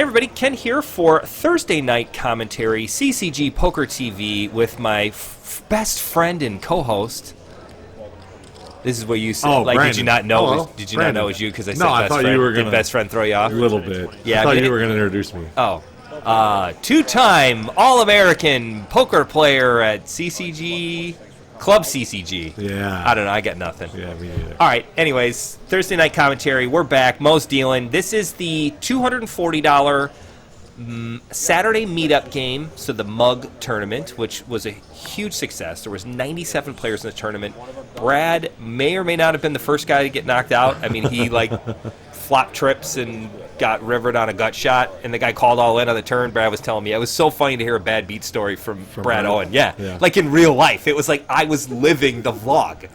everybody, Ken here for Thursday night commentary, CCG Poker TV, with my best friend and co-host. This is what you said. Oh, like, Brandon. did you not know? Hello. Did you Brandon. not know it was you? Because I said No, I best thought friend. you were gonna- Did best friend throw you off? A little bit. Yeah, I thought you were going to introduce me. Oh, two-time All-American poker player at CCG, Club CCG. Yeah. I don't know. I got nothing. Yeah, me neither. All right. Anyways, Thursday night commentary. We're back. Mo's dealing. This is the $240 Saturday meetup game. So the mug tournament, which was a huge success. There was 97 players in the tournament. Brad may or may not have been the first guy to get knocked out. I mean, he flop trips and got rivered on a gut shot, and the guy called all in on the turn. Brad was telling me it was so funny to hear a bad beat story from Brad Owen. Yeah, like in real life, it was like I was living the vlog.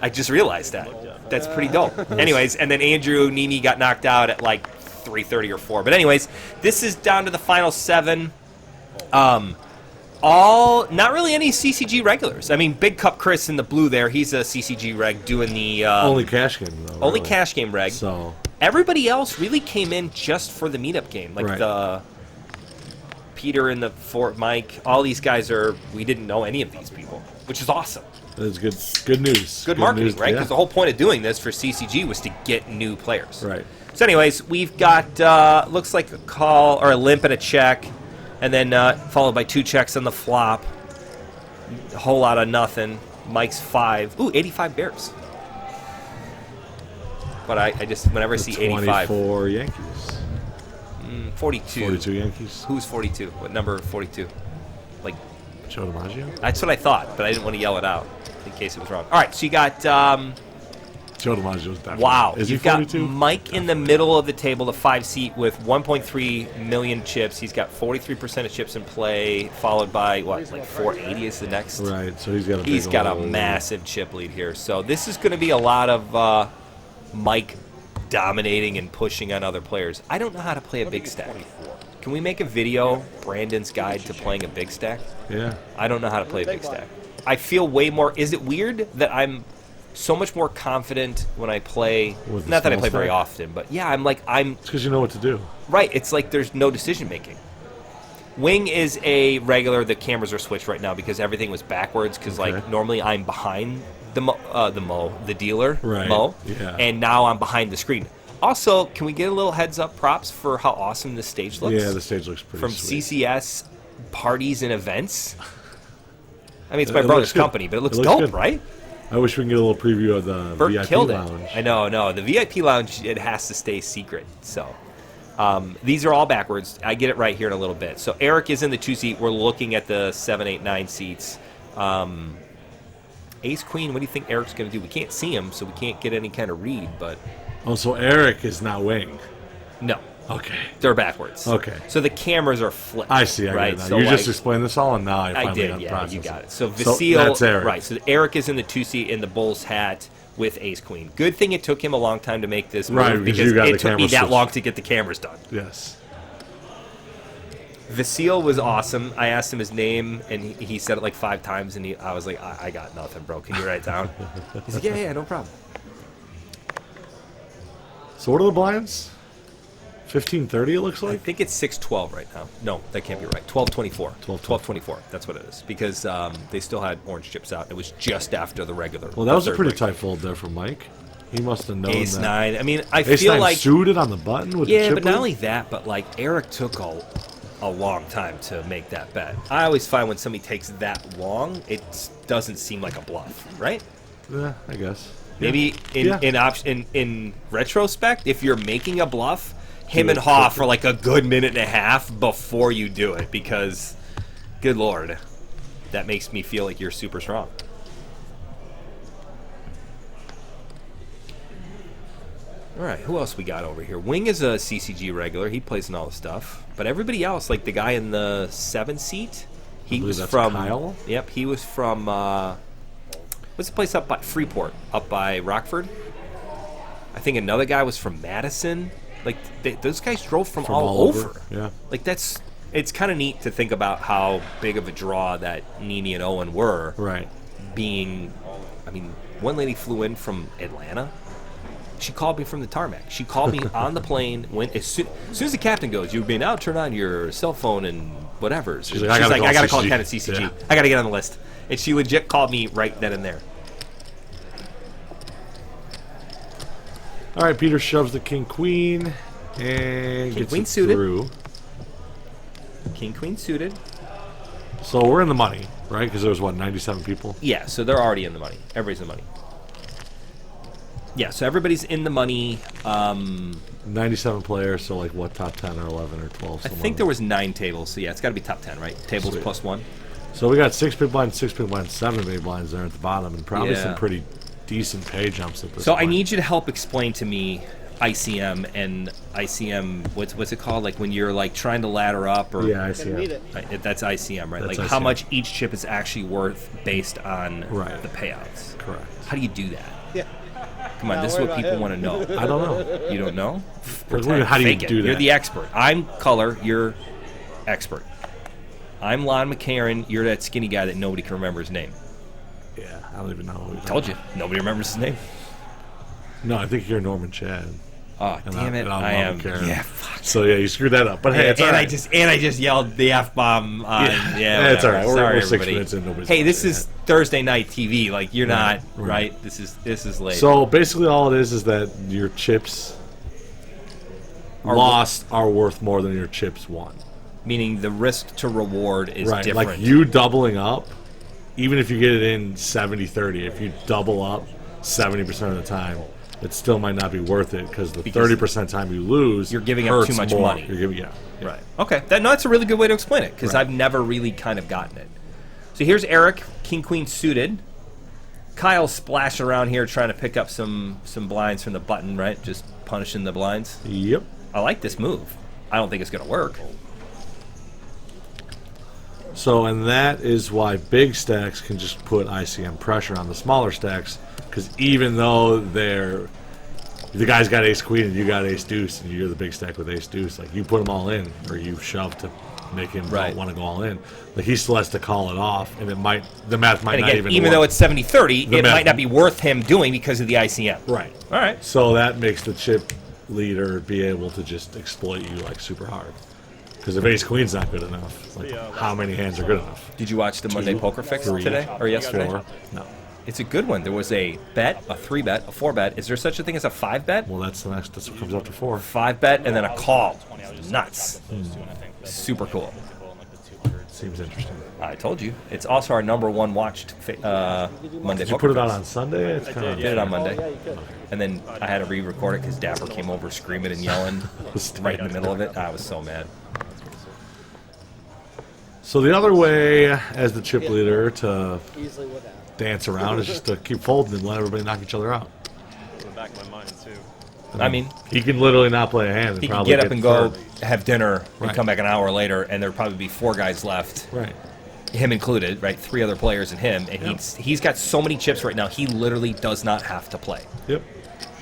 I just realized that. That's pretty dope. Anyways, and then Andrew Neeme got knocked out at like 3:30 or 4. But anyways, this is down to the final 7. All not really any CCG regulars. I mean, Big Cup Chris in the blue there, he's a CCG reg doing the only cash game though. only really. cash game reg. So everybody else really came in just for the meetup game, like Right. the Peter and the Fort Mike. All these guys we didn't know any of these people, which is awesome. that's good. Good news. Good marketing, news, right? yeah. Because the whole point of doing this for CCG was to get new players. Right. So anyways, we've got, looks like a call or a limp and a check, and then followed by 2 checks on the flop. A whole lot of nothing. Mike's 5. Ooh, 85 bears. But I just, whenever I see 85. 24 Yankees. 42. 42 Yankees. Who's 42? What number 42? Like, Joe DiMaggio? that's what I thought, but I didn't want to yell it out in case it was wrong. All right, so you got... Joe DiMaggio's definitely. Wow. Is You've he 42? got Mike in the middle of the table, the 5 seat with 1.3 million chips. He's got 43% of chips in play, followed by, what, like 480 is the next? Right, so he's got a big He's got a old- massive chip lead here. So this is going to be a lot of Mike dominating and pushing on other players. I don't know how to play a big stack. Can we make a video, Brandon's guide to playing a big stack? Yeah. I don't know how to play a big stack. I feel way more... Is it weird that I'm so much more confident when I play... With the Not that I small play very stack? often, but yeah, I'm... It's because you know what to do. Right, it's like there's no decision making. Wing is a regular. The cameras are switched right now because everything was backwards. Because Okay. like normally I'm behind the dealer, Right, Mo, yeah. and now I'm behind the screen. Also, can we get a little heads up props for how awesome this stage looks? Yeah, the stage looks pretty From sweet. CCS parties and events. I mean, it's my It brother's looks good. company, but it looks It looks dope, good. right? I wish we can get a little preview of the Bert VIP killed lounge. it. I know, no. The VIP lounge, it has to stay secret. So these are all backwards. I get it right here in a little bit. So Eric is in the 2 seat. We're looking at the 7, 8, 9 seats. Ace, Queen, what do you think Eric's going to do? We can't see him, so we can't get any kind of read, but Oh, so Eric is not Wing. no. Okay. They're backwards. Okay. So the cameras are flipped. I see. I right? get it now. So You just like- explained this all, and now I I finally did, got yeah, process you got it. So So Vasyl, that's Eric. right? So Eric is in the 2 seat in the Bull's hat with Ace Queen. Good thing it took him a long time to make this move Right, because because you got it the took me camera that switched. long to get the cameras done. Yes. Vasyl was awesome. I asked him his name, and he said it like 5 times, and I was like, I got nothing, bro. Can you write it down? He's like, yeah, no problem. So what are the blinds? 15:30. It looks I like. think it's 6:12 right now. No, that can't be right. 12:24. 12:24. That's what it is because they still had orange chips out. It was just after the regular. Well, that was a third pretty break. tight fold there from Mike. He must have known Ace that. 9. I mean, I Ace feel 9 like suited on the button with the yeah, chip but not lead? only that, but like Eric took a long time to make that bet. I always find when somebody takes that long, it doesn't seem like a bluff, right? Yeah, I guess. Maybe Yeah. in retrospect, if you're making a bluff, him Do and it Hoff quicker. for like a good minute and a half before you do it, because, good lord, that makes me feel like you're super strong. All right, who else we got over here? Wing is a CCG regular. He plays in all the stuff. But everybody else, like the guy in the 7 seat, he believe was that's from... Kyle? Yep, he was from... what's the place up by Freeport? Up by Rockford? I think another guy was from Madison. Like, those guys drove from all over. Yeah. Like, it's kind of neat to think about how big of a draw that Neeme and Owen were. Right. Being... I mean, one lady flew in from Atlanta. She called me from the tarmac. She called me on the plane. As soon as the captain goes, you may now turn on your cell phone and whatever. She's like, I gotta call CCG. Ken at CCG. Yeah. I gotta get on the list. And she legit called me right then and there. All right, Peter shoves the king queen and gets queen it suited. through. King queen suited. So we're in the money, right? Because there was what, 97 people. Yeah, so they're already in the money. Everybody's in the money. Yeah, so everybody's in the money. 97 players, so like what, top 10 or 11 or 12? I think there was 9 tables, so yeah, it's got to be top 10, right? Tables Sweet. plus 1. So we got 6 big blinds, 6 big blinds, 7 big blinds there at the bottom, and probably Yeah. some pretty decent pay jumps at this So point. I need you to help explain to me ICM and ICM. What's it called? Like when you're like trying to ladder up, or Yeah, I see it. That's ICM, right? That's like how ICM. much each chip is actually worth based on Right. the payouts. Correct. How do you do that? Yeah. Come on, this is what people want to know. I don't know. You don't know? How do you Fake it. do that? You're the expert. I'm color. You're expert. I'm Lon McCarran. You're that skinny guy that nobody can remember his name. Yeah, I don't even know. What we're Told talking you. Nobody remembers his name. about. No, I think you're Norman Chad. Oh, And damn it. I'm I am. Karen. Yeah, fuck. So yeah, you screwed that up. But hey, it's all and right. I just yelled the F-bomb on. Yeah, it's all right. We're Sorry, 6 everybody. minutes in, nobody's Hey, gonna this do is Thursday night TV. Like you're Right, not right. right. This is late. So basically, all it is that your chips lost are worth more than your chips won. meaning the risk to reward is Right, different. like you doubling up, even if you get it in 70-30, if you double up 70% of the time, it still might not be worth it because the 30% time you lose, you're giving up hurts too much more. money. You're giving, yeah. Right. Okay. That's a really good way to explain it because Right. I've never really kind of gotten it. So here's Eric, King Queen suited. Kyle splashing around here trying to pick up some blinds from the button, right? Just punishing the blinds. Yep. I like this move. I don't think it's going to work. So, and that is why big stacks can just put ICM pressure on the smaller stacks, because even though the guy's got ace queen and you got ace deuce and you're the big stack with ace deuce, like you put them all in or you shove to make him Right. want to go all in, like he still has to call it off, and the math might And not again, even work. though it's 70-30, The it math- might not be worth him doing because of the ICM. right. All right. So that makes the chip leader be able to just exploit you like super hard. Because if ace queen's not good enough, like how many hands are good enough? Did you watch the Monday Poker Fix 3, today or yesterday? 4? No. It's a good one. There was a bet, a 3-bet, a 4-bet. Is there such a thing as a 5-bet? Well, that's the next. That's what comes after 4. 5-bet and then a call. Nuts. Super cool. Seems interesting. I told you. It's also our #1 watched Monday Did you Poker put it on Fix. on Sunday? It's kind of Did it on Monday. And then I had to re-record it because Dapper came over screaming and yelling right in the middle of it. I was so mad. So the other way, as the chip leader, to Easily would have. dance around is just to keep folding and let everybody knock each other out. In the back of my mind, too. I mean, He can literally not play a hand. And he could probably get up and go third. have dinner and Right. come back an hour later, and there'd probably be 4 guys left, Right. him included, right? 3 other players and him, and Yep. he's got so many chips right now. He literally does not have to play. Yep.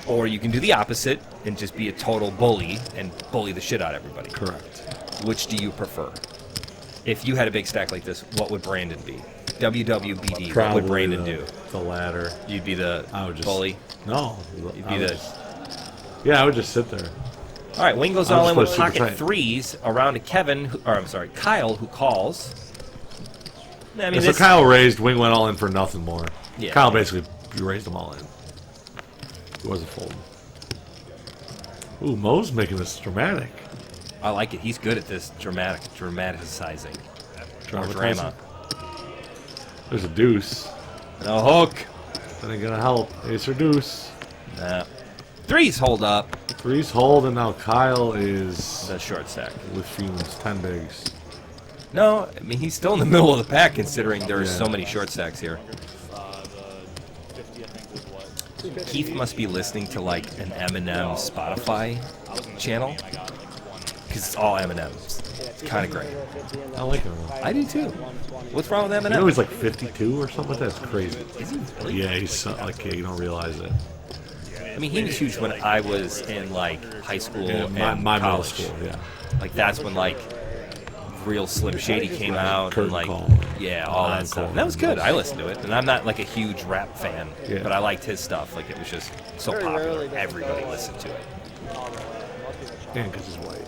Or you can do the opposite and just be a total bully and bully the shit out of everybody. Correct. Which do you prefer? If you had a big stack like this, what would Brandon be? WWBD, what Probably would Brandon the, do? the latter. You'd be the I would just bully. No. You'd I be would the. just- yeah, I would just sit there. All right, Wing goes I'll all just in put with a super pocket tight. 3s around to Kevin, Kyle, who calls. I mean, And so this, Kyle raised, Wing went all in for nothing more. Yeah. Kyle basically raised them all in. He wasn't folding. Ooh, Mo's making this dramatic. I like it. He's good at this dramatizing. Or Dramatizing. drama. There's a deuce. No hook. That ain't gonna help. Ace or deuce. Nah. 3s hold up. 3's hold, and now Kyle is The short stack. with fumes, 10 bigs. No, I mean, he's still in the middle of the pack considering there's Yeah. so many short stacks here. Keith must be listening to like an Eminem Spotify channel because it's all Eminems. It's kind of great. I like him. I do too. What's wrong with You Eminem? know he's like 52 or something like that? That's crazy. Is he really? Yeah, he's so, like, yeah, you don't realize it. I mean, he was huge when I was in like high school Yeah, and my middle college. school, yeah. Like that's when like Real Slim Shady came out, Curtain and like, Call. yeah, all that stuff. And that was good. I listened to it, and I'm not like a huge rap fan, Yeah. but I liked his stuff. Like, it was just so popular. Everybody listened to it. And because he's white.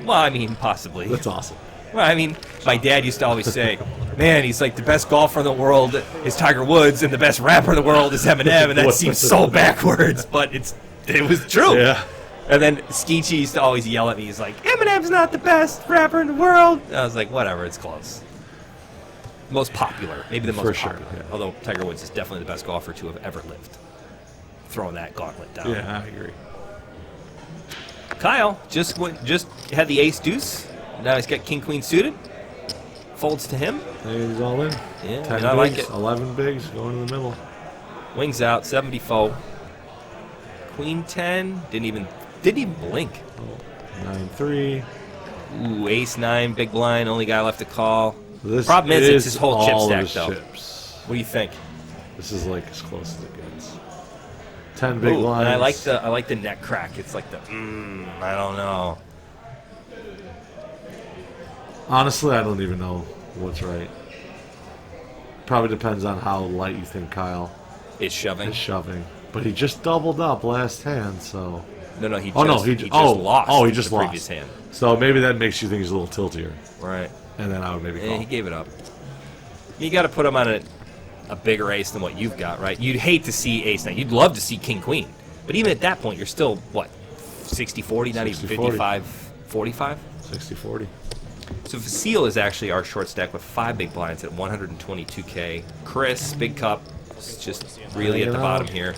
Well, I mean, possibly. That's awesome. Well, I mean, my dad used to always say, man, he's like the best golfer in the world is Tiger Woods, and the best rapper in the world is Eminem, and that seems so backwards, but it was true. Yeah. And then Skeechy used to always yell at me. He's like, Eminem's not the best rapper in the world. And I was like, whatever, it's close. Most popular. Maybe the most For sure, popular. yeah. Although Tiger Woods is definitely the best golfer to have ever lived. Throwing that gauntlet down. Yeah, I agree. Kyle just had the ace deuce. Now he's got king queen suited. Folds to him. And he's all in. Yeah, 10 and I like bigs, it. 11 bigs, going in the middle. Wings out, 74. Queen 10. Didn't even blink. 9-3. Ooh, ace 9, big blind. Only guy left to call. This Problem is it's his whole chip all stack, his though. chips. What do you think? This is like as close as it gets. 10 big Ooh, blinds. and I like the neck crack. It's like the I don't know. Honestly, I don't even know what's right. Probably depends on how light you think Kyle It's shoving. is shoving. But he just doubled up last hand, so. No, he just, Oh no, he just oh, lost. Oh, he just the lost. previous hand. So maybe that makes you think he's a little tiltier, Right. and then I would maybe Yeah, call. he gave it up. You got to put him on a bigger ace than what you've got, right? You'd hate to see ace 9. You'd love to see king queen. But even at that point, you're still, what, 60-40, not even 55-45? 60-40. So Vasyl is actually our short stack with 5 big blinds at 122K. Chris, big cup, is just really at the bottom here.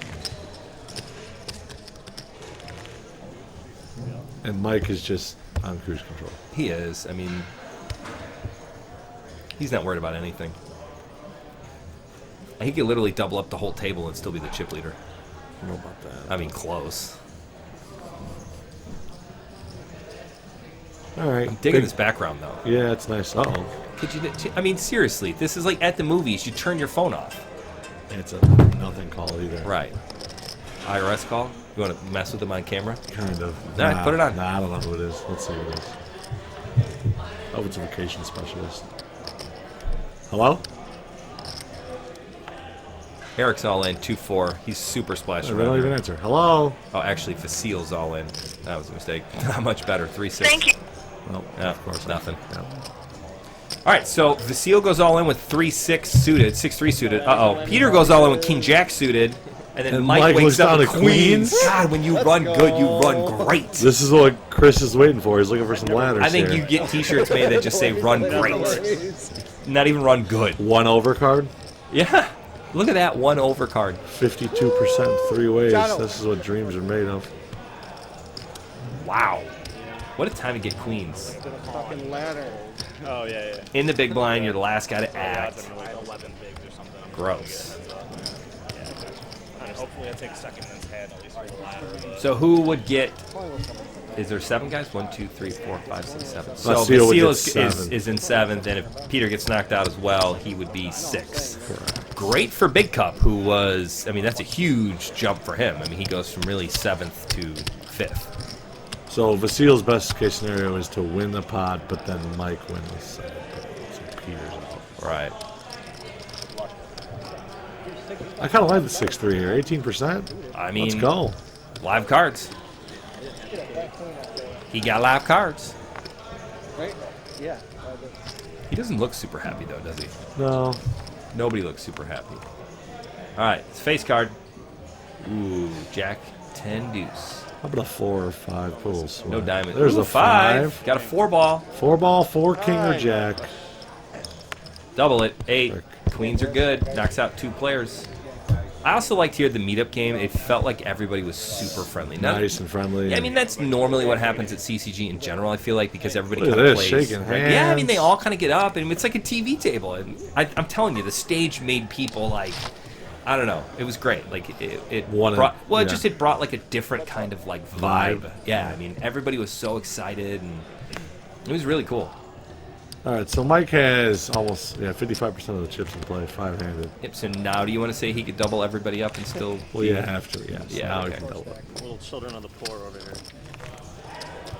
And Mike is just on cruise control. He is. I mean, he's not worried about anything. He could literally double up the whole table and still be the chip leader. I don't know about that. I mean, close. All right. Digging this background, though. Yeah, it's nice. Uh-oh. Could you? I mean, seriously, this is like at the movies. You turn your phone off. It's a nothing call either. Right. IRS call? You want to mess with them on camera? Kind of. All right, put it on. Nah, I don't know who it is. Let's see who it is. Oh, it's a vacation specialist. Hello? Eric's all in, 2-4. He's super splash They don't around. even answer. Hello? Oh, actually, Vasyl's all in. That was a mistake. Not much better. 3-6. Thank you. Well, Yeah, of course. nothing. Yeah. All right, so Vasyl goes all in with 3-6 suited, 6-3 suited. Uh-oh. Peter goes all in with king jack suited. And then And Mike Mike wakes looks up down with to queens. queens. God, when you run good, you run great. This is what Chris is waiting for. He's looking for some ladders I think here. you get T-shirts made that just say "Run Great," not even "Run Good." One overcard, Yeah, look at that one overcard. 52% three ways. This is what dreams are made of. Wow, what a time to get queens. Fucking ladder. Oh, yeah. In the big blind, you're the last guy to act. Like 11 bigs or something. Gross. And hopefully I take second in his head, at least for the ladder. So who would get? Is there 7 guys? 1, 2, 3, 4, 5, 6, 7. So Vasyl would Vasyl get is 7. is in 7th, and if Peter gets knocked out as well, he would be 6th. Great for Big Cup, who was. I mean, that's a huge jump for him. I mean, he goes from really 7th to 5th. So Vasyl's best case scenario is to win the pot, but then Mike wins the second pot. So Peter's out. Right. I kind of like the 6-3 here. 18%. I mean, Let's go. Live cards. He got live cards. Right? Yeah. He doesn't look super happy, though, does he? No. Nobody looks super happy. All right, it's face card. Ooh, Jack 10 deuce. How about a 4 or 5 pools? No diamond. There's Ooh, a 5. Got a 4 ball. 4 ball, 4 king or jack. Double it. 8. Queens are good. Knocks out 2 players. I also liked here the meetup game. It felt like everybody was super friendly. Nice and friendly. Yeah, I mean, that's normally what happens at CCG in general, I feel like, because everybody Look kind at of this, plays. shaking Right? Yeah, I mean, hands. they all kind of get up, and it's like a TV table. And I'm telling you, the stage made people, like, I don't know. It was great. Like, it brought, well, yeah. it brought, like, a different kind of, like, vibe. Vibe. Yeah, I mean, everybody was so excited, and it was really cool. All right, so Mike has almost 55% of the chips in play, 5-handed. Yep, so now do you want to say he could double everybody up and still... Well, you have to, yes. Yeah, now okay. he can double up. Little children of the poor over here.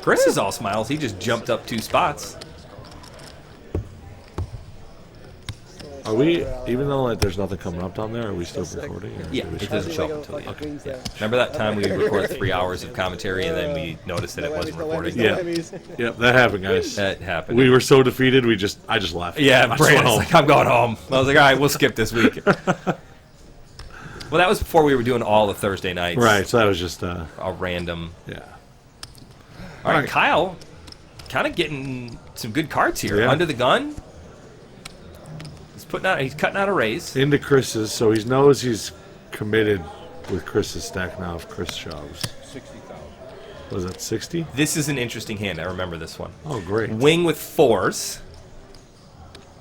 Chris is all smiles. He just jumped up 2 spots. Are we, even though like there's nothing coming up down there, are we still recording? Or Yeah, did we it stop? doesn't show up until the end. Yeah. Remember that time we recorded 3 hours of commentary and then we noticed that it wasn't recording? Yeah. Yep, that happened, guys. That happened. We were so defeated, I just left. Yeah, I just went Brandon's home. like, I'm going home. I was like, all right, we'll skip this week. Well, that was before we were doing all the Thursday nights. Right, so that was just, A random. yeah. All right, Alright. Kyle, kind of getting some good cards here. Yeah. Under the gun. He's cutting out a raise. Into Chris's, so he knows he's committed with Chris's stack now if Chris shoves. 60,000. Was that 60? This is an interesting hand. I remember this one. Oh, great. Wing with fours.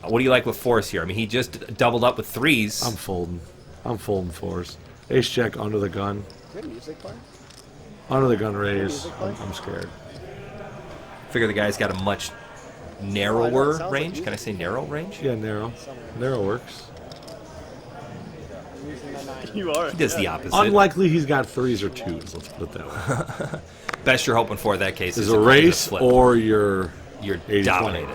What do you like with fours here? I mean, he just doubled up with threes. I'm folding. I'm folding fours. Ace jack under the gun. Good music player. Under the gun raise. I'm scared. Figure the guy's got a much Oh, narrower sounds range. like Can I say narrow range? Yeah, narrow. Narrow works. I'm using my 9. You are. He does the opposite. Unlikely he's got threes or twos. Let's put it that way. Best you're hoping for in that case Is is a coin race flip. or you're You're 80-20. dominated.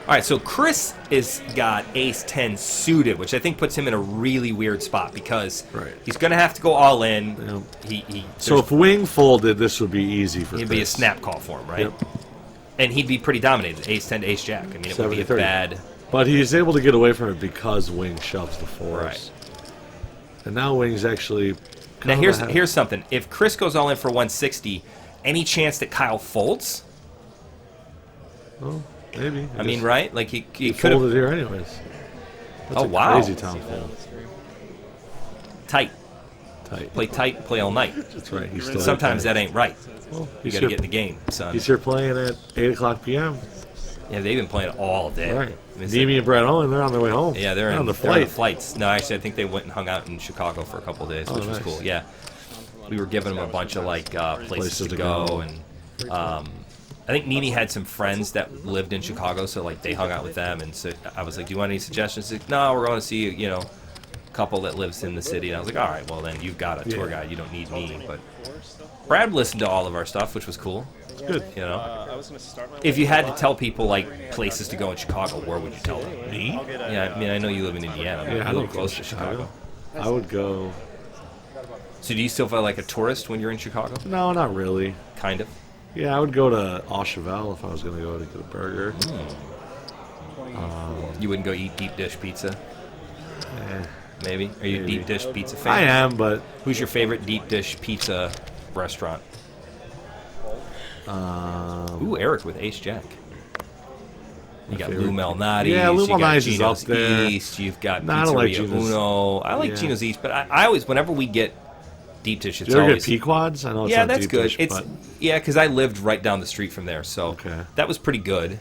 All right, so Chris is got ace 10 suited, which I think puts him in a really weird spot because Right. he's going to have to go all in. Yep. So if Wing folded, this would be easy for it'd Chris. be a snap call for him, right? Yep. And he'd be pretty dominated, ace 10 to ace jack. I mean, it would be a 70-30. bad. But he's able to get away from it because Wing shoves the fours. Right. And now Wing's actually. Now kind of ahead. here's something. If Chris goes all in for 160, any chance that Kyle folds? Well, maybe. I mean, right? Like he He could have. folded here anyways. That's Oh, a wow. Crazy town fold. Tight. Tight. Play tight, play all night. That's right. He's still Sometimes tight. that ain't right. Well, You he's got to here, get in the game, son. he's here playing at 8 o'clock p.m. Yeah, they've been playing all day. Right. I mean, Neeme and Brad Owen, they're on their way home. yeah, they're on the they're on flight. the flights. No, actually, I think they went and hung out in Chicago for a couple of days, which was nice. cool. Yeah, we were giving them a bunch of like places to go, and I think Neeme had some friends that lived in Chicago, so like they hung out with them. And so I was like, "Do you want any suggestions?" Like, no, we're going to see a couple that lives in the city. And I was like, "All right, well then you've got a tour guide. You don't need me." But Brad listened to all of our stuff, which was cool. It's good. You know, I was gonna start my. if you had to tell people like places to go in Chicago, where would you tell them? Me? Yeah, I mean, I know you live in Indiana. But Yeah, you I live don't close go to to Chicago. I would go. So do you still feel like a tourist when you're in Chicago? No, not really. Kind of. Yeah, I would go to Au Cheval if I was going to go to get a burger. You wouldn't go eat deep dish pizza, Eh, maybe? Are you a Maybe. deep dish pizza fan? I am, but Who's your favorite deep dish pizza restaurant? Ooh, Eric with Ace Jack. You got favorite- Lou Malnati's, Yeah, Lou you got Malnati's is Gino's up there. East, you've got No, I don't like Pizzeria Gino's. Uno. I like Yeah. Gino's East, but I always, whenever we get deep dish, it's do you ever always... get Pequods? I know it's Yeah, not that's deep good. dish, It's but yeah, because I lived right down the street from there, so Okay. that was pretty good.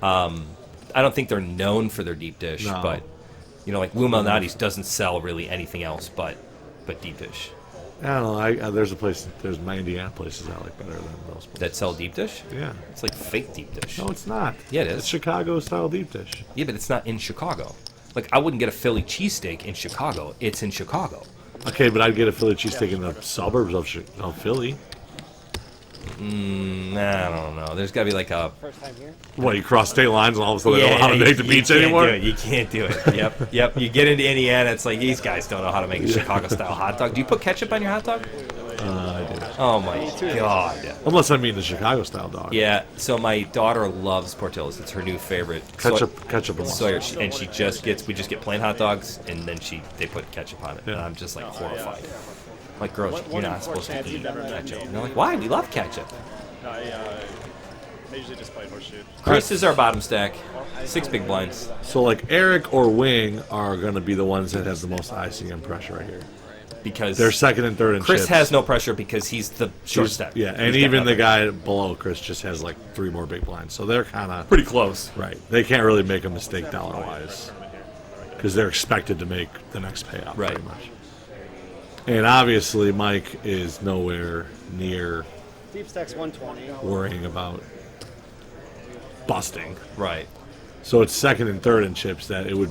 I don't think they're known for their deep dish, No. but like Lou Malnati's doesn't sell really anything else but deep dish. I don't know. There's my Indiana places I like better than those places. That sell deep dish? Yeah. It's like fake deep dish. No, it's not. Yeah, it is. It's Chicago style deep dish. Yeah, but it's not in Chicago. Like I wouldn't get a Philly cheesesteak in Chicago. It's in Chicago. Okay, but I'd get a Philly cheesesteak in the suburbs of Philly. I don't know. There's got to be like a First time here. What, you cross state lines and all of a sudden they don't know how to make the pizza anymore? You can't do it. Yep. You get into Indiana, it's like these guys don't know how to make a Chicago-style hot dog. Do you put ketchup on your hot dog? I do. Oh my god. Unless I mean the Chicago style dog. Yeah. So my daughter loves Portillo's. It's her new favorite. Ketchup and Sawyer, and we just get plain hot dogs, and then they put ketchup on it, and I'm just like horrified. Like, girls, you're not supposed to eat ketchup. And they're like, why? We love ketchup. No, I usually just play horseshoe. Chris is our bottom stack. 6 big blinds. So like Eric or Wing are going to be the ones that has the most ICM pressure right here. Because They're second and third in Chris chips. has no pressure because he's the short stack. Yeah, and He's got even the nothing. guy below Chris just has like 3 more big blinds. So they're kind of Pretty close. right. They can't really make a mistake dollar-wise because they're expected to make the next payout Right. pretty much. And obviously Mike is nowhere near Deep stacks 120. worrying about busting. Right. So it's second and third in chips that it would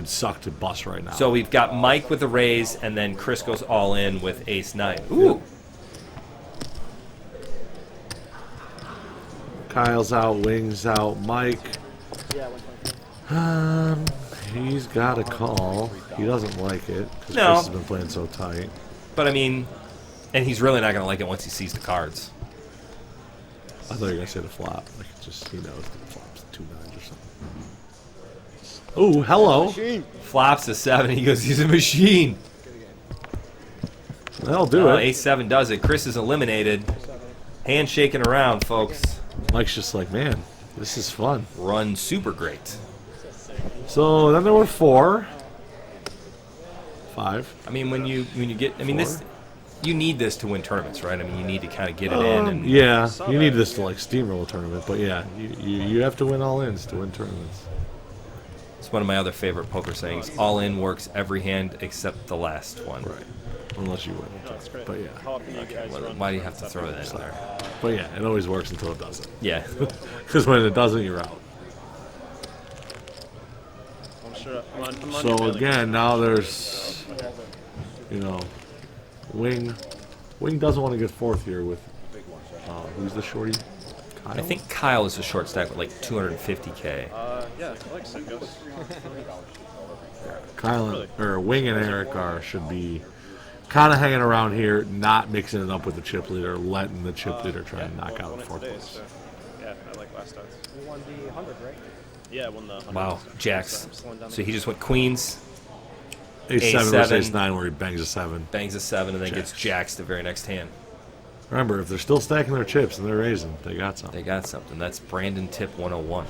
suck to bust right now. So we've got Mike with a raise, and then Chris goes all in with ace 9. Ooh. Kyle's out, Wing's out, Mike. Yeah, 120. He's got a call. He doesn't like it because No. Chris has been playing so tight. But I mean, and he's really not going to like it once he sees the cards. I thought you were gonna say the flop. Like just he knows the flop's 2 9s or something. Oh, hello. Machine. Flops a 7. He goes, he's a machine. That'll do it. A7 does it. Chris is eliminated. Hand shaking around, folks. Mike's just like, man, this is fun. Run super great. So then there were 4, 5. I mean, when you get, I mean, this, you need this to win tournaments, right? I mean, you need to kind of get it in. And Yeah, you need this to like steamroll a tournament, but yeah, you have to win all-ins to win tournaments. It's one of my other favorite poker sayings. All in works every hand except the last one. Right. Unless you win. That's great. But yeah. How often do you guys run? Why do you have to throw that in there? But yeah, it always works until it doesn't. Yeah. Because when it doesn't, you're out. I'm sure. I'm on your So mailing again, now there's, you know, Wing. Wing doesn't want to get 4th here with, who's the shorty? Kyle? I think Kyle is a short stack with like 250K. Yeah, I like Sinkos. Kyle or Wing and Eric should be kind of hanging around here, not mixing it up with the chip leader, letting the chip leader try and knock out Won the it 4th today, place. so, yeah, I like last time. You won the 100, right? Yeah, I won the 100. Wow, Jacks. So I'm slowing down So the- he just went queens, A7 A7. versus A9 where he bangs a 7. bangs a 7, and then Jacks. gets jacks the very next hand. Remember, if they're still stacking their chips and they're raising, they got something. They got something. That's Brandon Tip 101.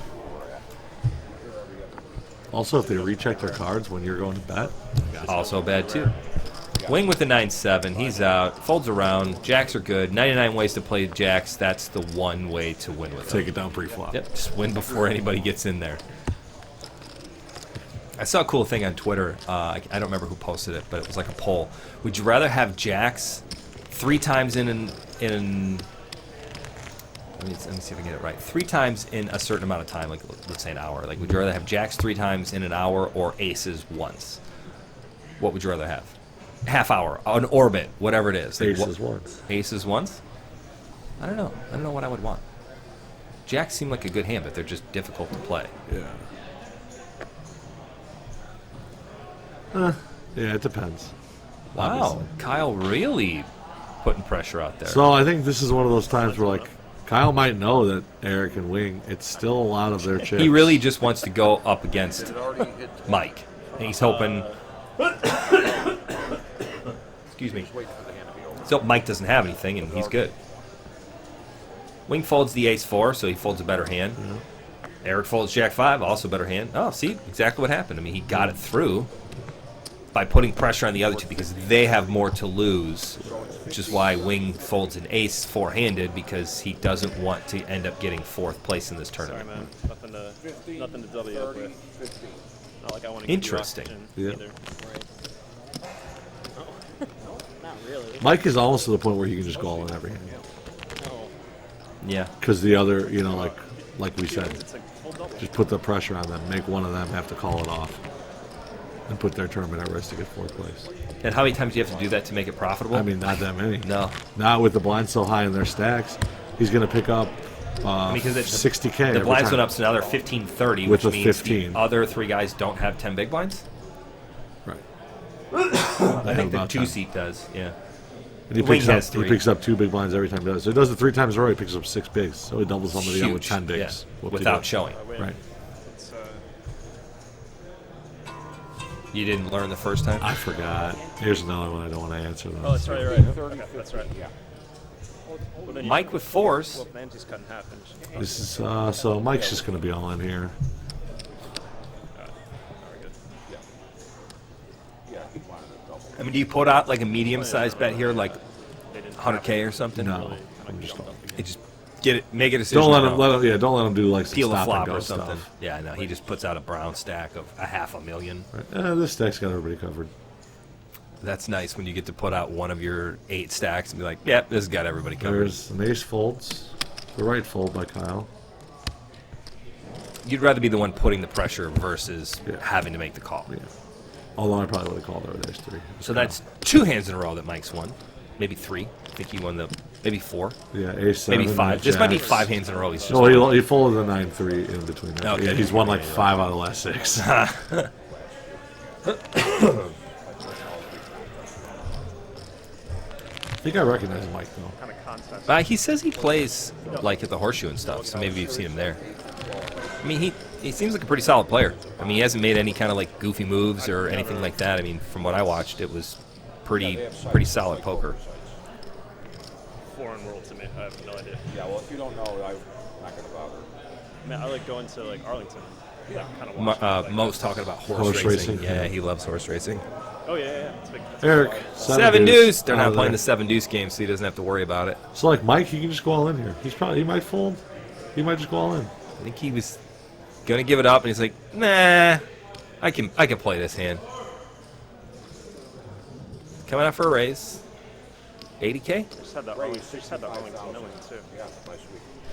Also, if they recheck their cards when you're going to bet, they got something. Also bad, too. Wing with the 9-7. He's out. Folds around. Jacks are good. 99 ways to play jacks. That's the one way to win with them. Take it down pre-flop. Yep, just win before anybody gets in there. I saw a cool thing on Twitter. I don't remember who posted it, but it was like a poll. Would you rather have jacks 3 times in let me see if I can get it right. 3 times in a certain amount of time, like let's say an hour. Like, would you rather have jacks 3 times in an hour or aces once? What would you rather have? Half hour, an orbit, whatever it is. Like, Aces once. Aces once? I don't know. I don't know what I would want. Jacks seem like a good hand, but they're just difficult to play. Yeah. Yeah, it depends. Wow, Obviously. Kyle really putting pressure out there. So I think this is one of those times where, like, Kyle might know that Eric and Wing, it's still a lot of their chips. He really just wants to go up against Mike. And he's hoping... Excuse me. So Mike doesn't have anything, and he's good. Wing folds the ace-4, so he folds a better hand. Eric folds jack-5, also better hand. Oh, see? Exactly what happened. I mean, he got it through by putting pressure on the other two because they have more to lose, which is why Wing folds an ace 4-handed because he doesn't want to end up getting 4th place in this Sorry, tournament. man. Nothing to double up with. Not like I want to Interesting. Yeah. Either. Not really. Mike is almost to the point where he can just go all in every hand. No. Yeah. Because the other, you know, like we said, It's like full double. just put the pressure on them, make one of them have to call it off, and put their tournament at risk to get 4th place. And how many times do you have to do that to make it profitable? I mean, not that many. no. Not with the blinds so high in their stacks. He's going to pick up Because it's 60K. The every blinds time. went up, so now they're 15-30, With which a means 15. the other 3 guys don't have 10 big blinds? Right. I think the about 10. 2-seat does, yeah. And he Wing picks has up. 3. He picks up 2 big blinds every time he does. So he does it 3 times in a row. He picks up 6 bigs. So he doubles somebody up with Huge, 10 bigs. yeah, Whoop-de-doo. without showing. Right. It's, You didn't learn the first time? I forgot. Here's another one I don't want to answer. Though. oh, that's right, you're right. Okay, that's right. Yeah. Well, then you- Mike with 4s. Well, Nante's cut in half. And just, This is so Mike's just going to be all in here. very good. I mean, do you put out like a medium-sized bet here, like 100K or something? No, I'm just You just get it, make a decision. don't let or him. no? Let him. Yeah, don't let him do like some Deal a stop flop and go or something. stuff. Yeah, no, he just puts out a brown stack of a $500,000. Right. This stack's got everybody covered. That's nice when you get to put out one of your 8 stacks and be like, yep, this has got everybody covered. There's an ace folds. The right fold by Kyle. You'd rather be the one putting the pressure versus Yeah. having to make the call. Yeah. Although I probably would have called there with ace 3. So that's 2 hands in a row that Mike's won. Maybe 3. I think he won maybe 4. Yeah, ace 7. Maybe 5. This might be jacks. 5 hands in a row. He's just No, he folded the 9-3 in between. That. Okay. Yeah, he's won like 5 out of the last 6. I think I recognize Mike though. Kind of concept. He says he plays like at the Horseshoe and stuff, so maybe you've seen him there. I mean, he seems like a pretty solid player. I mean, he hasn't made any kind of like goofy moves or anything like that. I mean, from what I watched, it was pretty solid poker. Foreign world to me. I have no idea. Yeah, well, if you don't know, I'm not going to bother. Man, I like going to like Arlington. Yeah. Kind of watch Mo's talking about horse Horse racing. racing, Yeah, yeah. he loves horse racing. Oh yeah, yeah. It's big. Eric, Seven deuce. They're out not of playing there. the 7 deuce game, so he doesn't have to worry about it. So like Mike, he can just go all in here. He might fold. He might just go all in. I think he was gonna give it up, and he's like, nah, I can play this hand. Coming out for a raise. 80K? Just had that Arlington milling too. Yeah, nice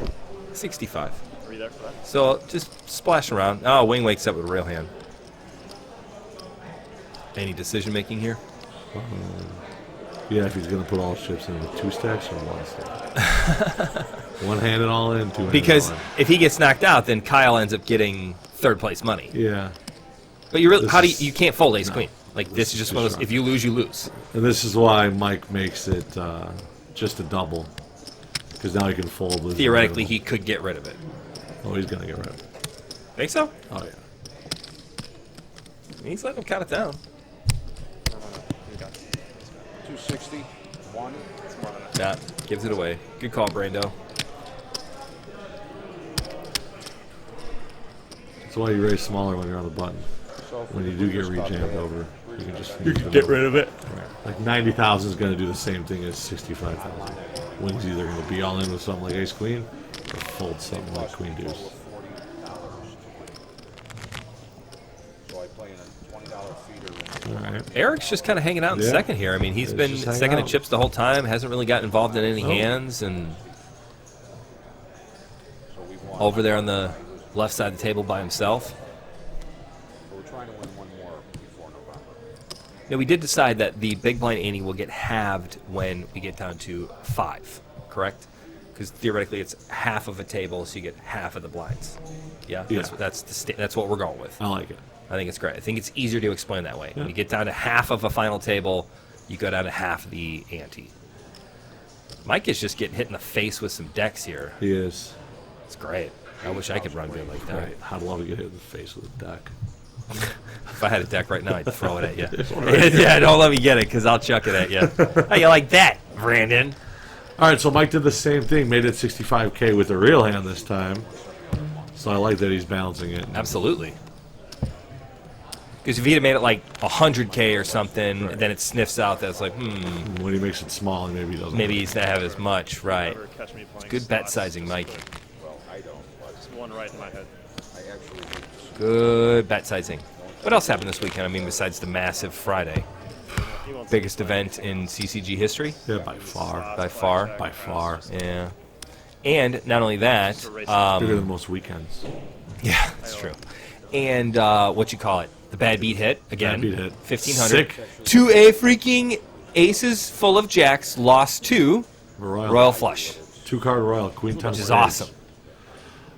week. 65. Were you there for that? So just splash around. Oh, Wing wakes up with a real hand. Any decision making here? Yeah, if he's gonna put all his chips in with 2 stacks or 1 stack. One handed all in, 2 handed Because all in. if he gets knocked out, then Kyle ends up getting third place money. Yeah, But you really, This you can't fold ace no. queen. Like this is is just too one of those. strong. If you lose, you lose. and this is why Mike makes it just a double, because now he can fold. With Theoretically, he could get rid of it. Oh, he's gonna get rid of it. Think so? Oh yeah. He's letting him count it down. You got it. 260, 1. It's more than that. Nah, gives it away. Good call, Brando. That's why you raise smaller when you're on the button. So if When you we do get just got rejammed that, over, you can just Get rid of it. Right. Like 90,000 is going to do the same thing as 65,000. Wing's either going to be all in with something like ace queen or fold something like queen deuce. So I play in a $20 feeder. All right. Eric's just kind of hanging out in Yeah. second here. I mean, he's He's been just hanging second in out. chips the whole time. Hasn't really gotten involved in any Nope. hands, and So we won. over there on the left side of the table by himself. So we're trying to win one more before November. Now, we did decide that the big blind ante will get halved when we get down to 5, correct? Because theoretically, it's half of a table, so you get half of the blinds. Yeah, Yeah. that's what we're going with. I like it. I think it's great. I think it's easier to explain that way. Yeah. When you get down to half of a final table, you go down to half the ante. Mike is just getting hit in the face with some decks here. He is. It's great. I wish I could run good like that. Right. I'd love to get hit in the face with a deck. If I had a deck right now, I'd throw it at you. Yeah, don't let me get it, because I'll chuck it at you. How you like that, Brandon? All right, so Mike did the same thing, made it 65K with a real hand this time. So I like that he's balancing it. Absolutely. Because if he'd have made it like 100K or something, Right. then it sniffs out that it's like, When he makes it small, maybe he doesn't. maybe he's not have as much, right? Never catch me playing Good bet slots. sizing, Mike. Well, I don't, but Just one right in my head. I actually do. Good bet sizing. What else happened this weekend? I mean, besides the massive Friday, He wants biggest to play. event in CCG history Yeah, by far. by far. By far. Yeah, and not only that, Bigger than most weekends. yeah, that's true. And what you call it? The bad beat hit again. Bad beat hit. 1500 Sick. to a freaking aces full of jacks. Lost to Royal Flush, 2-card Royal, Queen 10. which is raise. awesome.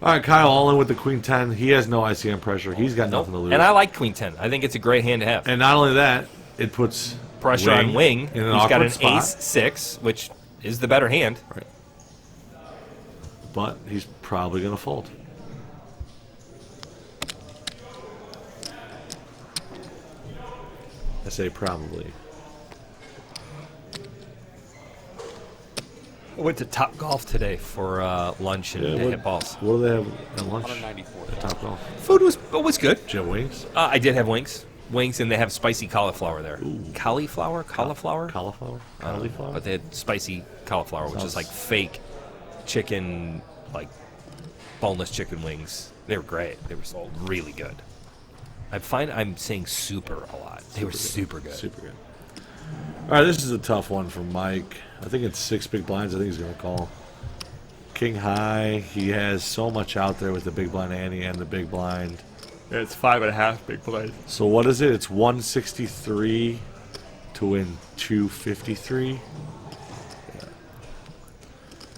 All right, Kyle, all in with the Queen 10. He has no ICM pressure. He's got nothing to lose. And I like Queen 10. I think it's a great hand to have. And not only that, it puts Pressure on Wing, in an who's got awkward an spot. ace 6, which is the better hand. Right. But he's probably going to fold. I say probably. I went to Top Golf today for lunch and what, hit balls. what do they have at lunch? 194. At Top Golf. Food was good. Do you have wings? I did have wings. Wings, and they have spicy cauliflower there. Cauliflower? Cauliflower? Cauliflower? I don't know. Cauliflower? But they had spicy cauliflower, which is Sounds- like fake chicken, like boneless chicken wings. They were great. They were really good. I find I'm saying super a lot. They were super good. Super good. All right, this is a tough one for Mike. I think it's 6 big blinds. I think he's going to call. King high. He has so much out there with the big blind ante and the big blind. It's 5.5 big blind. So what is it? It's 163 to win 253. Yeah.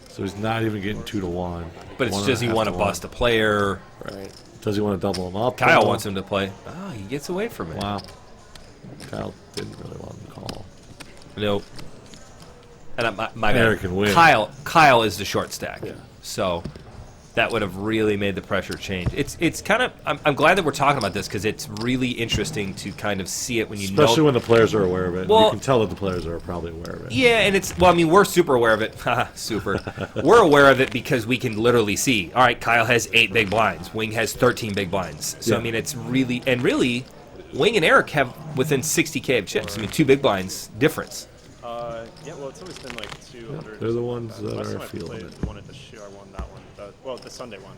So he's not even getting 2 to 1. But it's 1.5 does he want to to 1. bust a player? Right. Does he want to double him up? Kyle though? wants him to play. Oh, he gets away from it. Wow. Kyle didn't really want him to call. Nope. And my bad. Eric can win. Kyle is the short stack. Yeah. So that would have really made the pressure change. It's kind of I'm glad that we're talking about this because it's really interesting to kind of see it when you Especially know. when the players are aware of it. Well- You can tell that the players are probably aware of it. Yeah, and it's well, I mean, we're super aware of it. Haha, super. We're aware of it because we can literally see. All right, Kyle has 8 big blinds. Wing has 13 big blinds. So Yeah. I mean, it's really Wing and Eric have within 60K of chips. I mean, 2 big blinds difference. Yeah, well, it's always been like 200. They're the ones that Last are time I feeling played it. the one at the shoe, I won that one. Well, the Sunday one.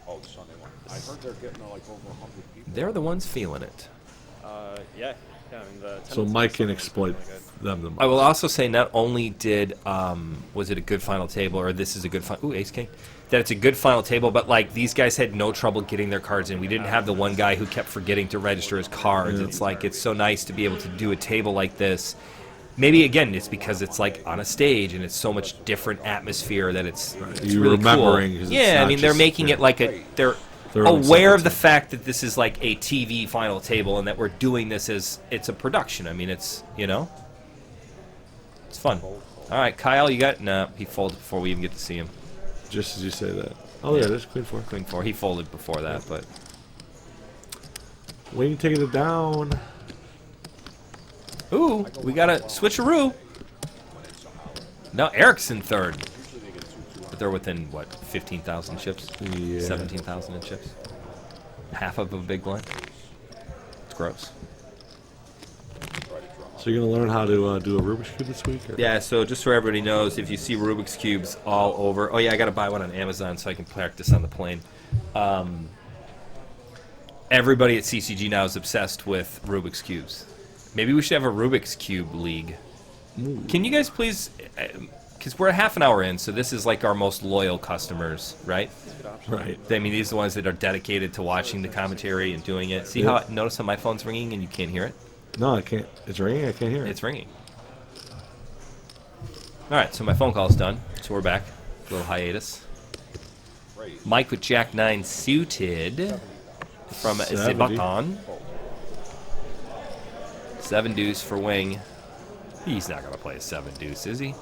Oh, the Sunday one. I heard they're getting like over 100 people. They're the ones feeling it. Yeah. I mean, the So attendance Mike on can Sunday was exploit really good. them the most. I will also say not only did was it a good final table or this is a good ooh, ace king, that it's a good final table, but like these guys had no trouble getting their cards in. We didn't have the one guy who kept forgetting to register his cards. Yeah. It's like it's so nice to be able to do a table like this. Maybe again it's because it's like on a stage and it's so much different atmosphere that it's You're really remembering, cool. 'cause it's Yeah, I not mean they're just- making yeah. it like they're They're on aware of separate the teams. fact that this is like a TV final table and that we're doing this as it's a production. I mean it's it's fun. All right, Kyle, you got he folded before we even get to see him. Just as you say that. Oh, yeah, there's Queen 4. Queen 4. He folded before that, but Wing taking it down. ooh, we got a switcheroo. No, Eric's in third, but they're within what 15,000 chips, Yeah. 17,000 in chips, half of a big blind. It's gross. So you're going to learn how to do a Rubik's Cube this week? Or? Yeah, so just so everybody knows, if you see Rubik's Cubes all over... Oh, yeah, I got to buy one on Amazon so I can practice on the plane. Everybody at CCG now is obsessed with Rubik's Cubes. Maybe we should have a Rubik's Cube league. Ooh. Can you guys please... Because we're a half an hour in, so this is like our most loyal customers, right? Right. I mean, these are the ones that are dedicated to watching the commentary and doing it. See how... Notice how my phone's ringing and you can't hear it? No, I can't. It's ringing. I can't hear it. It's ringing. All right, so my phone call's done. So we're back. A little hiatus. Mike with Jack 9 suited from 70. Zibakan. 7 deuce for Wing. He's not going to play a 7 deuce, is he?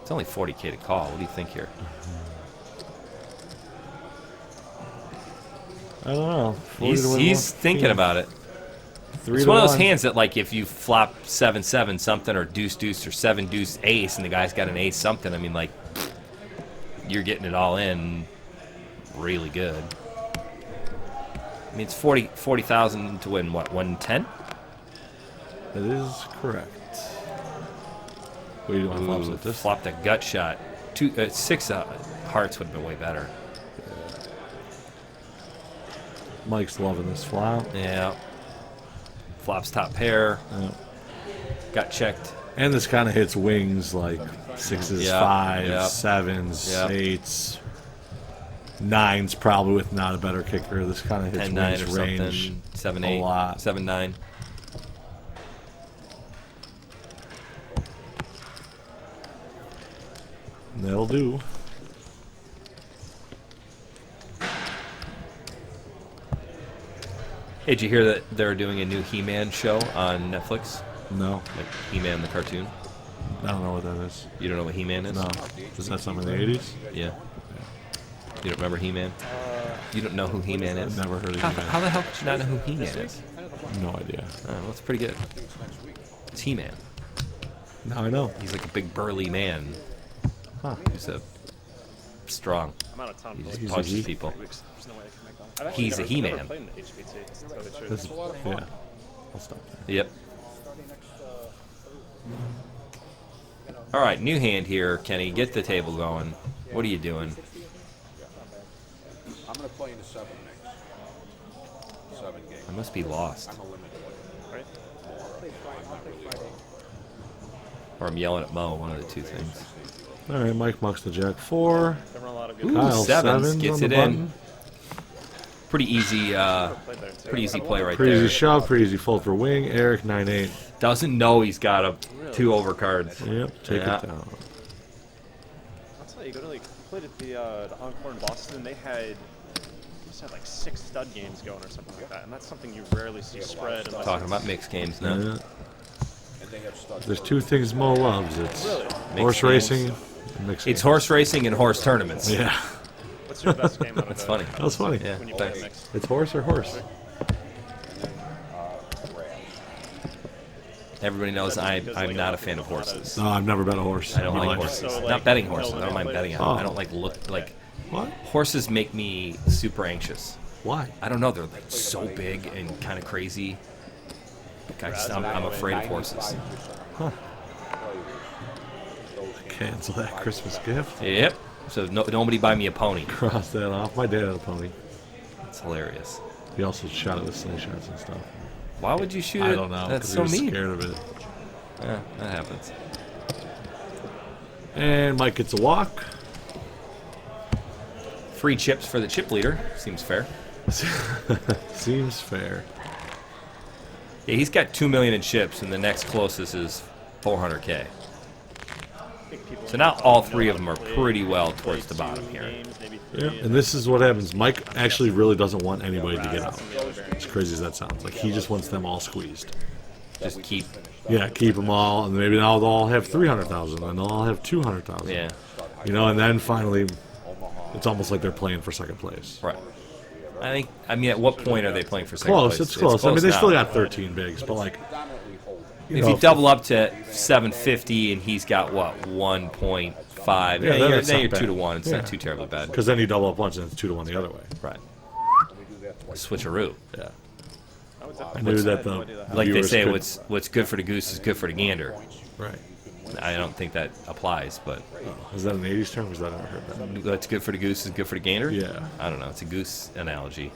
It's only 40K to call. What do you think here? I don't know. He's thinking about it. It's one of those hands that, like, if you flop 7-7 something or deuce deuce or 7 deuce ace, and the guy's got an ace something, I mean, like, you're getting it all in really good. I mean, it's 40,000 to win what 110? That is correct. What do you want flops like this? Flopped a gut shot. 6 hearts would have been way better. Mike's loving this flop. Yeah. Flops top pair. Yeah. Got checked. And this kind of hits wings like 6s, Yeah, 5s, yeah. 7s, Yeah. 8s, 9s probably with not a better kicker. This kind of hits 10-9 wings or range something. 7-8. a lot. 7-9. That'll do. Hey, did you hear that they're doing a new He-Man show on Netflix? No, Like He-Man the cartoon? I don't know what that is. You don't know what He-Man is? No. Is that something in the 80s? Yeah. You don't remember He-Man? You don't know who He-Man is? Never heard of How, He-Man. how the hell could you not know who He-Man is? No idea. Well, it's pretty good. It's He-Man. Now I know. He's like a big burly man. Huh. He's a strong. I'm out of town He for just like punches 3 people. weeks. There's no way I can make that. I've actually He's a never He-Man. played in the HBT, to tell you the truth. This, yeah. I'll stop there. Yep. All right, new hand here, Kenny. Get the table going. What are you doing? I'm going to play in the 7 mix. 7 game. I must be lost. I'm a limited. Right? Or I'm yelling at Mo, one of the two things. All right, Mike mucks the jack 4. There were a lot of good Ooh, Kyle sevens, sevens gets on the it in. button. Pretty easy, played there, too. pretty easy play right Pretty easy there. shove, pretty easy fold for wing. Eric 9-8. Doesn't know he's got a 2 over cards. Yep, take Yeah. it down. I'll tell you, go to like played at the Encore in Boston. They had just had like 6 stud games going or something like that, and that's something you rarely see spread. Unless Talking it's- about mixed games now. Yeah. And they have studs. There's 2 things Mo loves. It's horse Mixed racing games. and mixed It's games. horse racing and horse tournaments. Yeah. What's your best game out of That's the- funny. That was funny. Yeah, when you play thanks. a mix? It's horse or horse. Everybody knows I'm not a fan of horses. No, I've never bet a horse. I don't in my like life. horses. So, Not like, betting no, horses. I don't mind betting on Oh. them. I don't like What? horses make me super anxious. Why? I don't know. They're like so big and kind of crazy. I'm afraid of horses. Cancel that Christmas gift. Yep. So nobody buy me a pony. Cross that off. My dad had a pony. It's hilarious. He also shot it with slingshots and stuff. Why would you shoot I it? don't know. That's 'cause so he was mean. scared of it. Yeah, that happens. And Mike gets a walk. Free chips for the chip leader. Seems fair. Seems fair. Yeah, he's got 2 million in chips, and the next closest is 400K. So now all 3 of them are pretty well towards the bottom here. Yeah. And this is what happens. Mike actually really doesn't want anybody to get out. As crazy as that sounds. Like, he just wants them all squeezed. Just keep. Yeah, keep them all, and maybe now they'll all have 300,000, and they'll all have 200,000. Yeah. You know, and then finally, it's almost like they're playing for second place. Right. I mean, at what point are they playing for second Close, place? it's close. I mean, they now. still got 13 bigs, but like, If you double up to 750 and he's got what 1.5, Yeah, then that's you're not bad. 2 to 1. It's Yeah. not too terribly bad. because then you double up once and it's 2 to 1 the other way. Right. Switcheroo. Yeah. I I knew that the Like they viewers say, could- what's good for the goose is good for the gander. right. I don't think that applies, but Is that an 80s term? Because I never heard that. what's good for the goose is good for the gander. Yeah. I don't know. It's a goose analogy.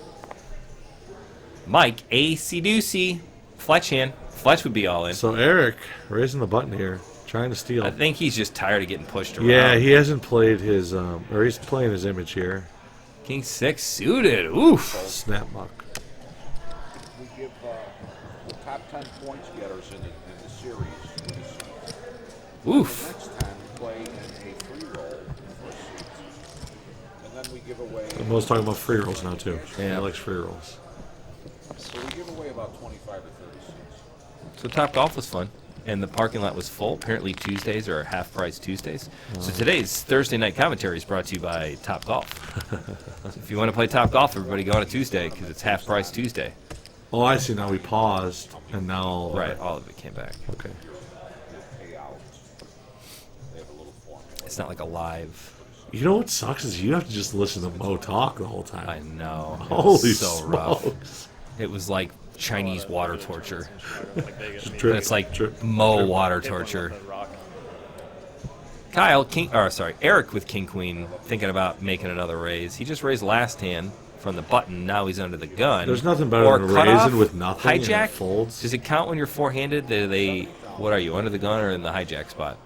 Mike, AC Deucey, Fletch hand. Fletch would be all in. So Eric raising the button here, trying to steal. I think he's just tired of getting pushed around. Yeah, he hasn't played his, or he's playing his image here. King 6 suited. Oof. Snap muck. We give the top 10 points getters in the series. Oof. Next time we play in a free roll for a seat. And then we give away. Mo's talking about free rolls now too. Yeah. He likes free rolls. So we give away about 25 to 30 seats. So Top Golf was fun, and the parking lot was full. Apparently Tuesdays are half-price Tuesdays. So today's Thursday night commentary is brought to you by Top Golf. So if you want to play Top Golf, everybody go on a Tuesday because it's half-price Tuesday. Oh, I see. Now we paused, and now Right, all of it came back. Okay. Pay out. They have a little formula. It's not like a live. You know what sucks is you have to just listen to Mo talk the whole time. I know. It Holy was so rough. smokes! It was like Chinese water torture. Drip, It's like drip, Mo drip. water torture. Kyle, Eric with King Queen thinking about making another raise. He just raised last hand from the button. Now he's under the gun. There's nothing better Or than cutoff, raising with nothing and it Hijack folds. Does it count when you're four-handed? What are you, under the gun or in the hijack spot?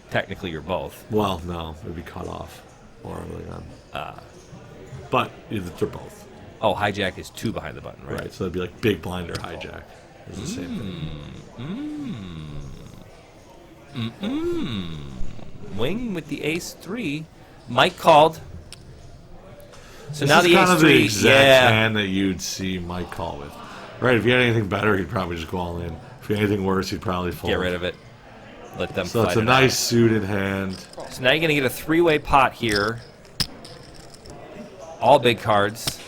Technically, you're both. Well, no, it'd be cut off or under the gun. But they're both. Oh, hijack is 2 behind the button, right? Right, so it'd be like big blind or hijack. It's the same thing. Wing with the ace 3. Mike called. So This now is the kind ace of the 3. exact hand that you'd see Mike call with. Right, if he had anything better, he'd probably just go all in. If he had anything worse, he'd probably fold. Get rid of it. Let them So fight it's a it nice out. suited hand. So now you're going to get a 3-way pot here. All big cards.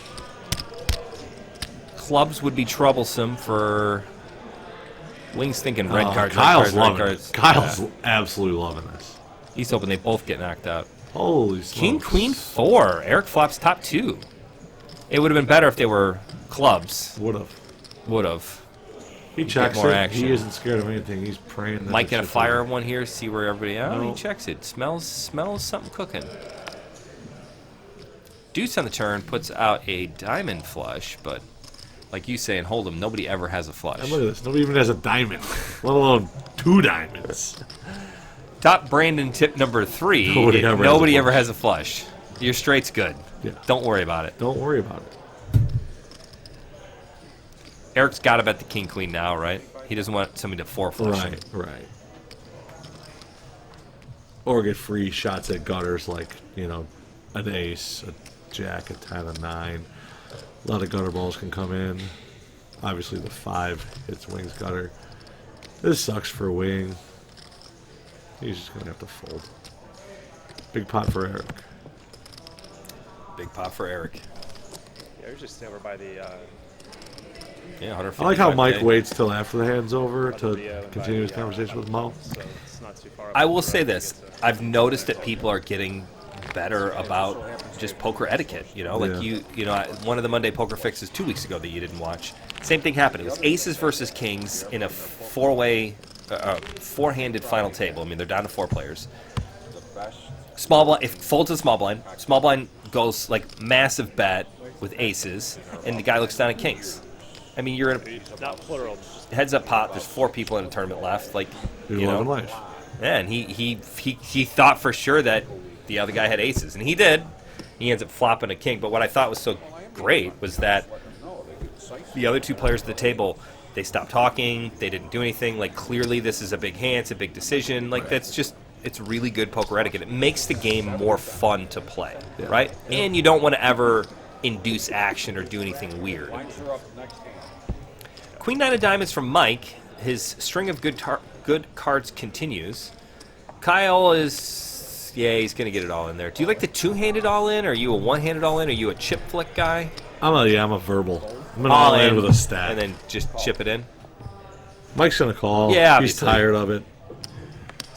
Clubs would be troublesome for... Wing's thinking red cards, Kyle's red loving cards, it. Kyle's absolutely loving this. He's hoping they both get knocked out. Holy smokes. King, Queen, 4. Eric flops top 2. It would have been better if they were clubs. Would have. Would have. He checks more it. action. He isn't scared of anything. He's praying. That Mike it's gonna just fire one here, see where everybody. Oh, No. he checks it. Smells something cooking. Deuce on the turn puts out a diamond flush, but like you say in Hold'em, nobody ever has a flush. And look at this. Nobody even has a diamond, let alone 2 diamonds. Top Brandon tip number 3. Nobody ever has a Nobody flush. ever has a flush. Your straight's good. Yeah. Don't worry about it. Don't worry about it. Eric's got to bet the king queen now, right? He doesn't want somebody to 4 flush him. Right. Or get free shots at gutters like, an ace, Jack, a 10, a 9. A lot of gutter balls can come in. Obviously, the 5 hits Wing's gutter. This sucks for Wing. He's just going to have to fold. Big pot for Eric. Big pot for Eric. Yeah, we're just over by the Yeah, 150. I like how Mike waits till after the hand's over by to the Rio and by continue his the, conversation with Mo. So it's not too far. I will say this. I've noticed that people are getting better about just poker etiquette. You know, like Yeah. one of the Monday Poker Fixes 2 weeks ago that you didn't watch. Same thing happened. It was aces versus kings in a four-handed final table. I mean, they're down to 4 players. Small blind. If folds a small blind goes like massive bet with aces, and the guy looks down at kings. I mean, you're in a Not plural. heads up pot. There's 4 people in a tournament left. Like, You you love know, life. yeah, and he thought for sure that the other guy had aces, and he did. He ends up flopping a king. But what I thought was so great was that the other 2 players at the table, they stopped talking. They didn't do anything. Like, clearly this is a big hand. It's a big decision. Like, that's just, it's really good poker etiquette. It makes the game more fun to play, right? And you don't want to ever induce action or do anything weird. Queen 9 of diamonds from Mike. His string of good cards continues. Kyle is, yeah, he's going to get it all in there. Do you like the 2-handed all in? Or are you a 1-handed all in? Are you a chip flick guy? I'm a verbal. I'm gonna all in with a stack. And then just chip it in? Mike's gonna call. Yeah, He's obviously. tired of it.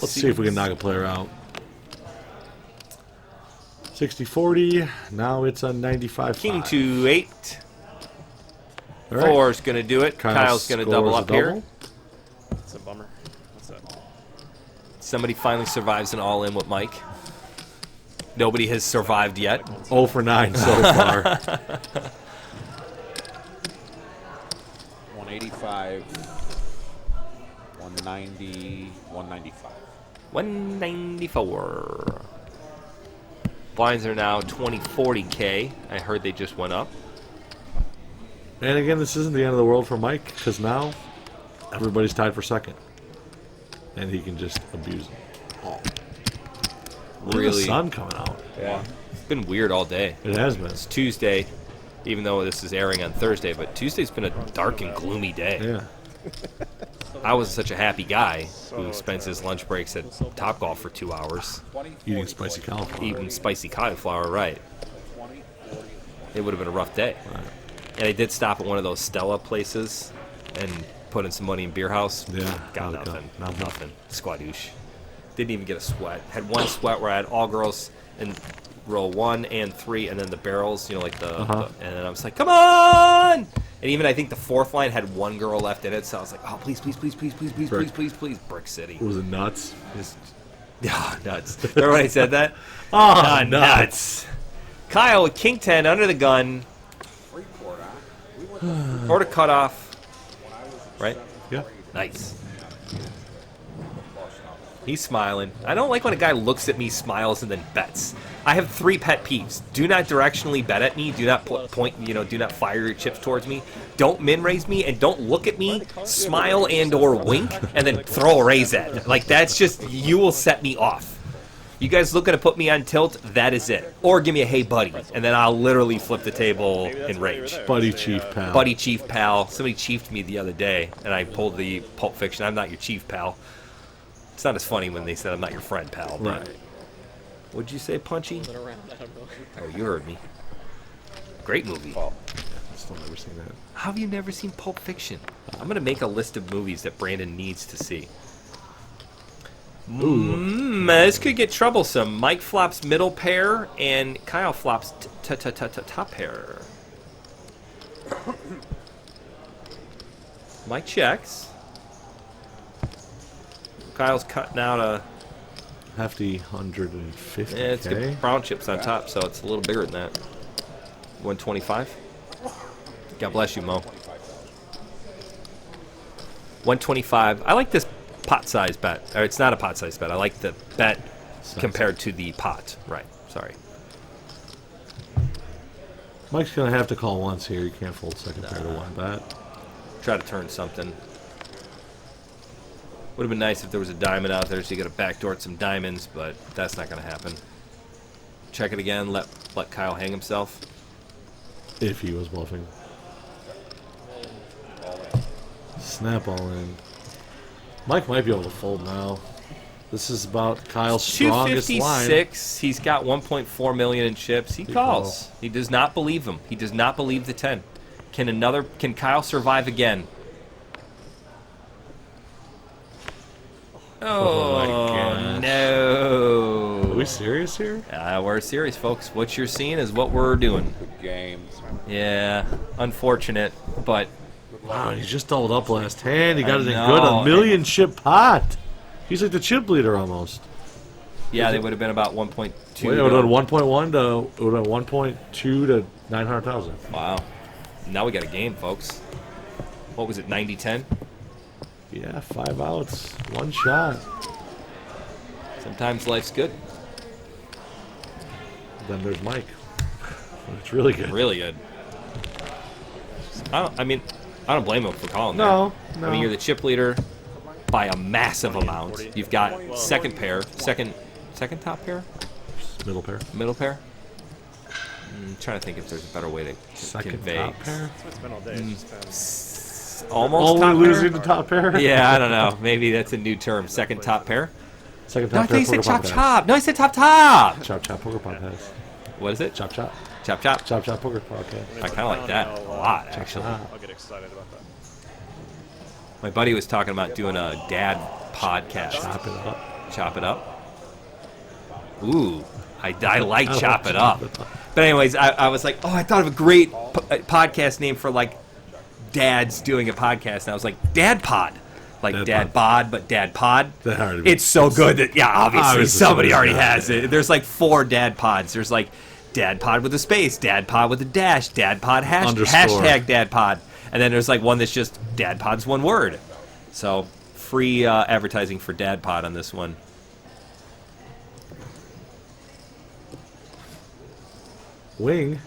Let's see if we can knock a player out. 60-40. Now it's a 95. King 2-8. All right. 4's going to do it. Kyle Kyle's going to double scores a up here. double. It's a bummer. What's that? Somebody finally survives an all in with Mike. Nobody has survived yet. 0 for 9 so far. 185, 190, 195. 194. Blinds are now 20-40K. I heard they just went up. And again, this isn't the end of the world for Mike, because now everybody's tied for second. And he can just abuse them. Look at the Really? sun coming out. Yeah. It's been weird all day. It has been. It's Tuesday, even though this is airing on Thursday, but Tuesday's been a dark and gloomy day. Yeah. I was such a happy guy who spends his lunch breaks at Topgolf for 2 hours Eating spicy cauliflower. eating spicy cauliflower, right. It would have been a rough day. Right. And I did stop at one of those Stella places and put in some money in Beer House. Yeah, Got how'd it go? nothing. Nothing. Nothing. Squadouche. Didn't even get a sweat. Had one sweat where I had all girls in row 1 and 3, and then the barrels, you know, like the and then I was like, come on! And even I think the 4th line had one girl left in it, so I was like, oh, please, please, please, please, please, please, Brick. please, please, please, Brick City. Was it nuts? Just, oh, nuts. Remember when I said that? Oh, Nuts. Kyle with King 10 under the gun. Freeport, huh? We went to Order cutoff. Right? Yeah. Nice. He's smiling. I don't like when a guy looks at me, smiles, and then bets. I have 3 pet peeves. Do not directionally bet at me. Do not do not fire your chips towards me. Don't min raise me, and don't look at me, smile and or wink, and then throw a raise at me. Like, that's just, you will set me off. You guys looking to put me on tilt, that is it. Or give me a hey buddy, and then I'll literally flip the table in rage. Buddy chief pal. Buddy chief pal. Somebody chiefed me the other day, and I pulled the Pulp Fiction, I'm not your chief pal. It's not as funny when they said I'm not your friend, pal. But Right. what'd you say, Punchy? Been around, I don't know. Oh, you heard me. Great movie. Still never seen that. How have you never seen Pulp Fiction? I'm going to make a list of movies that Brandon needs to see. This could get troublesome. Mike flops middle pair, and Kyle flops top pair. Mike checks. Kyle's cutting out a... Hefty 150. it's got brown chips on top, so it's a little bigger than that. 125. God bless you, Mo. 125. I like this pot size bet. Or it's not a pot size bet. I like the bet compared to the pot. Right. Sorry. Mike's going to have to call once here. You can't fold second pair to 1 bet. Try to turn something. Would have been nice if there was a diamond out there so you could have backdoored some diamonds, but that's not going to happen. Check it again. Let Kyle hang himself. If he was bluffing. Snap all in. Mike might be able to fold now. This is about Kyle's strongest line. 256. He's got 1.4 million in chips. He calls. calls. He does not believe him. He does not believe the 10. Can Kyle survive again? Oh my Oh, gosh. no. Are we serious here? We're serious, folks. What you're seeing is what we're doing. Good games. Yeah, unfortunate, but Wow, he just doubled up last hand. He got it in know. good. A million chip pot. He's like the chip leader almost. yeah, they would have been about 1.2. Wait, it would have been 1.1 to it would have 1.2 to 900,000. Wow. Now we got a game, folks. What was it, 90-10? Yeah, 5 outs, 1 shot. Sometimes life's good. Then there's Mike. It's really good. Really good. I don't blame him for calling No, there. no. I mean, you're the chip leader by a massive amount. 40. You've got second top pair, Middle pair. middle pair. I'm trying to think if there's a better way to Second convey. top pair. That's what it's been all day. It's just been Almost Only top losing pair? the top pair. Yeah, I don't know. Maybe that's a new term. Second top pair. Second No, I top thought pair. you said poker chop pot pass. chop. No, I said top top. Chop chop poker pot pass. What is it? Chop chop. Chop chop. Chop chop poker pot pass. I kind of like that a lot, actually. I'll get excited about that. My buddy was talking about doing a dad podcast. Chop it up. Chop it up. Ooh, I like chop it up. But anyways, I was like, oh, I thought of a great podcast name for like dads doing a podcast. And I was like, Dad Pod. Like Dad Dad Bod, but Dad Pod. That already- It's so good that, yeah, obviously Obviously somebody somebody's already got has it. it. There's like 4 Dad Pods. There's like Dad Pod with a space, Dad Pod with a dash, Dad Pod Underscore. hashtag Dad Pod. And then there's like one that's just Dad Pod's one word. So free advertising for Dad Pod on this one. Wing.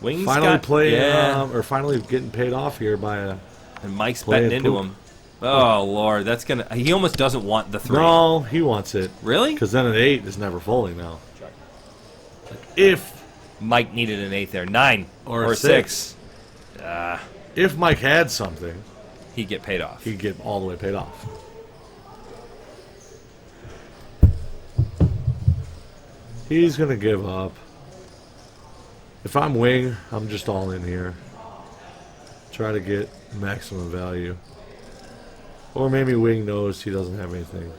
Wings Finally got, playing, yeah. or finally getting paid off here by a. And Mike's Play betting and into poop. him. Oh Lord, that's gonna. He almost doesn't want the 3. No, he wants it. Really? Because then an 8 is never folding now. Like if Mike needed an 8 there. 9 Or or a 6. if Mike had something, He'd get paid off. he'd get all the way paid off. He's gonna give up. If I'm wing, I'm just all in here. Try to get maximum value. Or maybe wing knows he doesn't have anything.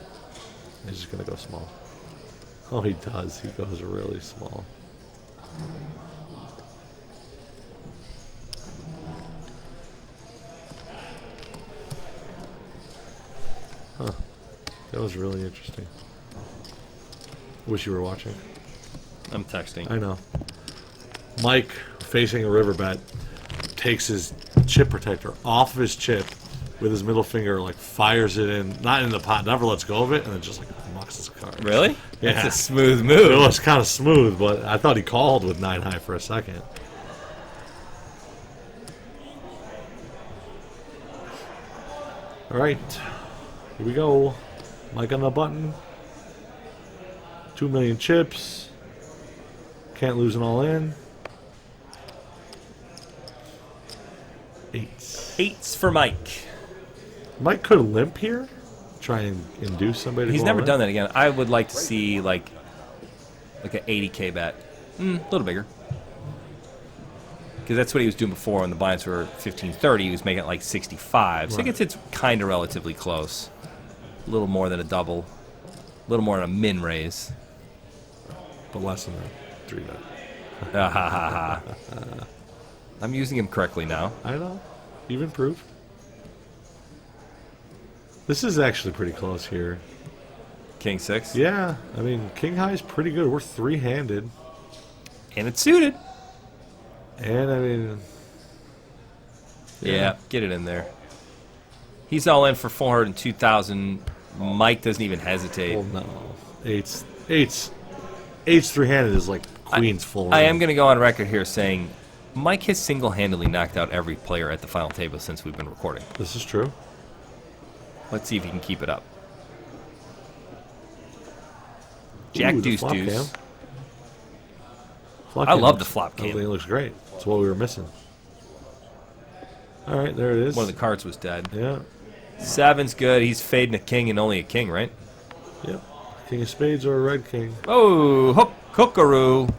He's just gonna go small. Oh, he does. He goes really small. Huh. That was really interesting. Wish you were watching. I'm texting. I know. Mike, facing a river bet, takes his chip protector off of his chip with his middle finger, like fires it in, not in the pot, never lets go of it, and then just like mucks his card. Really? Yeah. That's a smooth It move. was kind of smooth, but I thought he called with 9 high for a second. All right, here we go. Mike on the button. 2 million chips. Can't lose an all in. 8s. 8s for Mike. Mike could limp here. Try and induce somebody to He's go never all done in. that again. I would like to see like an 80K bet. A little bigger. Because that's what he was doing before when the blinds were 15-30. He was making it like 65. So I Right. guess it's kind of relatively close. A little more than a double. A little more than a min raise. But less than that. 3 bet. Ah, ha, ha, ha. I'm using him correctly now. I know. You've improved. This is actually pretty close here. King 6. Yeah, I mean, King High is pretty good. We're 3-handed. And it's suited. And, I mean... Yeah, get it in there. He's all in for 402,000. Mike doesn't even hesitate. Well, no. Eights 3-handed is like Queen's full. I am going to go on record here saying Mike has single-handedly knocked out every player at the final table since we've been recording. This is true. Let's see if he can keep it up. Jack Ooh, the deuce flop deuce. cam. Flop I game love the looks- flop I think game. it looks great. That's what we were missing. All right, there it is. One of the cards was dead. Yeah. 7's good. He's fading a king and only a king, right? Yep. King of spades or a red king. Oh, hookaroo.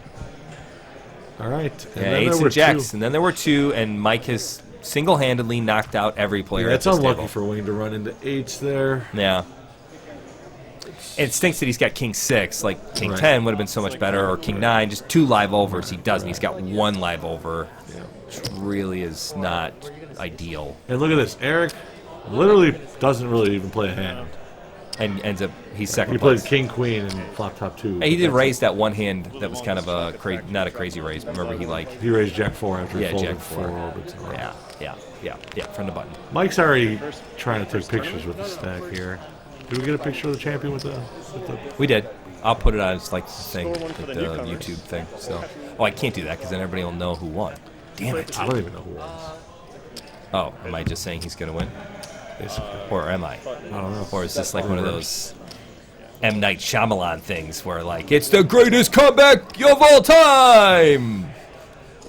All right. And Yeah, then eights there were and jacks. two. And then there were 2, and Mike has single-handedly knocked out every player Yeah, at it's this unlucky table. for Wayne to run into 8s there. Yeah. And it stinks that he's got king 6. Like, king Right. 10 would have been so much better, or king 9, just 2 live overs. He doesn't. He's got 1 live over, which really is not ideal. And look at this. Eric literally doesn't really even play a hand. And ends up, he's second He played place. king, queen, and flop top 2. He did raise that one hand that was kind of a not a crazy raise. But remember, he like, He raised jack 4 after Yeah, he folded jack 4. 4 orbits. in a row. yeah, from the button. Mike's already trying to take pictures with the stack here. Did we get a picture of the champion with the We did. I'll put it on as like the thing, Score one for like the the newcomers. YouTube thing. So, I can't do that because then everybody will know who won. Damn it. I don't even know who won. Oh, am I just saying he's gonna win, Basically. or am I? I don't know. Or is this like one of those M. Night Shyamalan things where like it's the greatest comeback of all time?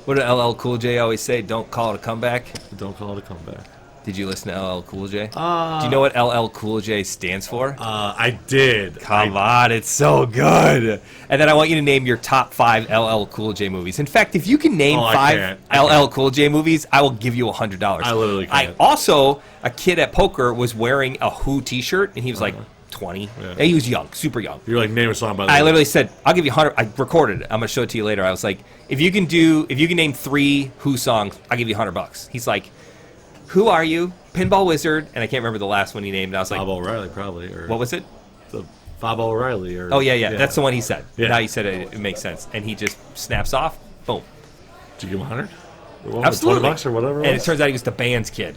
What did LL Cool J always say? Don't call it a comeback. Don't call it a comeback. Did you listen to LL Cool J? Do you know what LL Cool J stands for? I did. Come on, it's so good. And then I want you to name your top 5 LL Cool J movies. In fact, if you can name Oh, I 5 can't. LL Cool J movies, I will give you $100. I literally can't. Also, a kid at poker was wearing a Who T-shirt, and he was like 20. Yeah. And he was young, super young. You're like, name a song by the I way. literally said, "I'll give you 100." I recorded it. I'm gonna show it to you later. I was like, "If you can name 3 Who songs, I'll give you $100." He's like, "Who are you? Pinball Wizard?" And I can't remember the last one he named. And I was like, Bob O'Reilly, probably. Or "What was it?" the Bob O'Reilly. Or, Oh yeah. That's the one he said. Yeah. Now you said it, it makes sense, and he just snaps off. Boom. Did you give him 100? Absolutely. $20 or whatever. And it turns out he was the band's kid,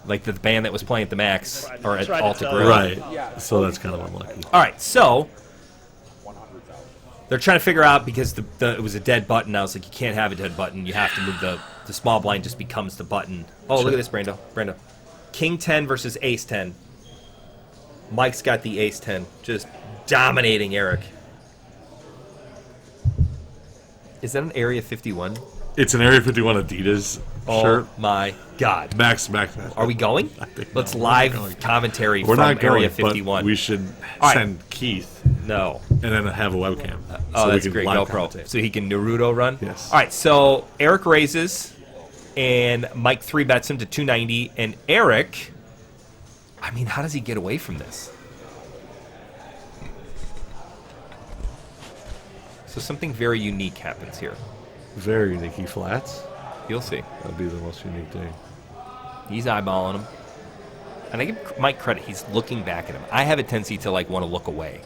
like the band that was playing at the Max or at Tried to Alta tell Grill. Right. So that's kind of unlucky. All right, so they're trying to figure out because it was a dead button. I was like, you can't have a dead button. You have to move the small blind. Just becomes the button. Oh, look at this, Brando. King 10 versus Ace 10. Mike's got the Ace 10, just dominating Eric. Is that an Area 51? It's an Area 51 Adidas Oh shirt. my God. Max. Are we going? think Let's no, we're not live going. commentary We're from not going, Area 51. but we should right. send Keith No. and then have a webcam. Oh, so we that's can great. live GoPro. commentate. So he can Naruto run? Yes. All right, so Eric raises, and Mike 3-bets him to 290. And Eric, I mean, how does he get away from this? So something very unique happens here. Very unique. He flats. You'll see. That'd be the most unique thing. He's eyeballing him. And I give Mike credit. He's looking back at him. I have a tendency to, like, want to look away.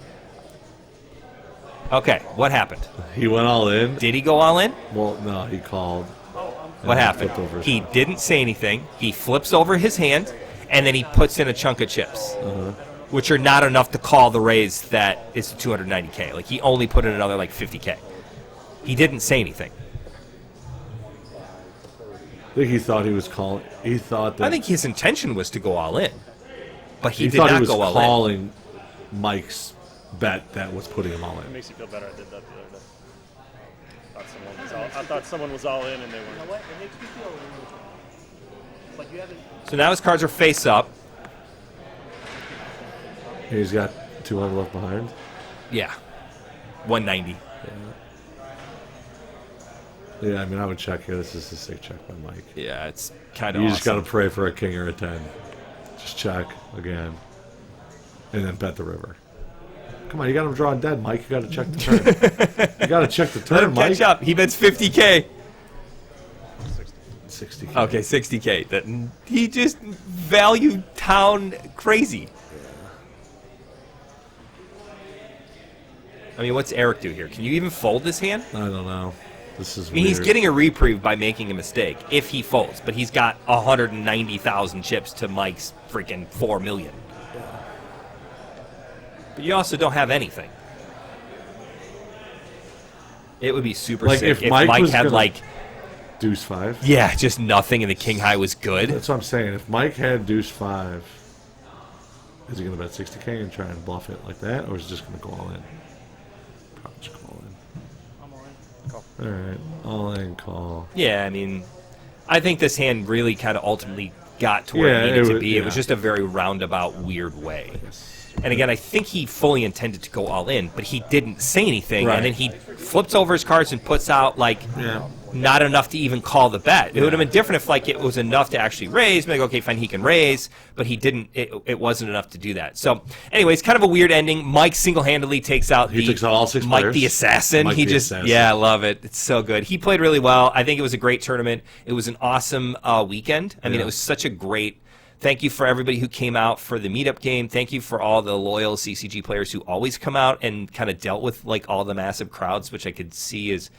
Okay, what happened? He went all in. Did he go all in? Well, no, he called. What he happened? flipped over his He hand. didn't say anything. He flips over his hand, and then he puts in a chunk of chips, which are not enough to call the raise that is 290K. Like, he only put in another, like, 50K. He didn't say anything. I think he thought he was calling. He thought that. I think his intention was to go all in, but he did thought not he was go all in. calling Mike's bet that was putting him all It in. makes you feel better. I did that the other day. I thought someone was all in and they weren't. What? It makes me feel neutral. It's like you haven't. So now his cards are face up. He's got 200 left behind. Yeah. 190. Yeah, I mean, I would check here. This is a sick check by Mike. Yeah, it's kind of You awesome. just got to pray for a king or a 10. Just check again. And then bet the river. Come on, you got him drawing dead, Mike. You got to check the turn. You got to check the Let turn, him Mike. catch up. He bets 50K. 60. Okay, 60K. That he just valued town crazy. I mean, what's Eric do here? Can you even fold this hand? I don't know. This is I mean, he's weird. getting a reprieve by making a mistake if he folds, but he's got 190,000 chips to Mike's freaking 4 million. But you also don't have anything. It would be super Like, sick if Mike was had gonna- like, Deuce 5. yeah, just nothing and the king high was good. That's what I'm saying. If Mike had Deuce 5, is he going to bet 60K and try and bluff it like that, or is he just going to go all in? Probably just go all in. I'm all in. Call. All right, all-in call. Yeah, I mean, I think this hand really kind of ultimately got to where Yeah, it needed it to was- be. It was yeah. just a very roundabout, weird way. And again, I think he fully intended to go all in, but he didn't say anything, Right. and then he flips over his cards and puts out like Yeah. not enough to even call the bet. It would have been different if like it was enough to actually raise. Like, okay, fine, he can raise, but he didn't. It wasn't enough to do that. So, anyways, kind of a weird ending. Mike single-handedly takes out He takes out all 6 Mike players. the assassin. Mike He the just assassin. yeah, I love it. It's so good. He played really well. I think it was a great tournament. It was an awesome weekend. I mean, Yeah. it was such a great. Thank you for everybody who came out for the meetup game. Thank you for all the loyal CCG players who always come out and kind of dealt with like all the massive crowds, which I could see is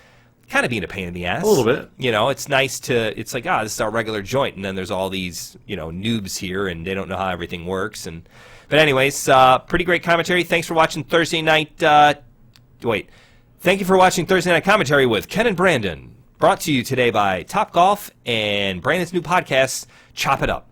kind of being a pain in the ass. A little bit. You know, it's nice to, it's like, this is our regular joint. And then there's all these, noobs here and they don't know how everything works. But anyways, pretty great commentary. Thanks for watching Thursday night. Thank you for watching Thursday Night Commentary with Ken and Brandon. Brought to you today by Top Golf and Brandon's new podcast, Chop It Up.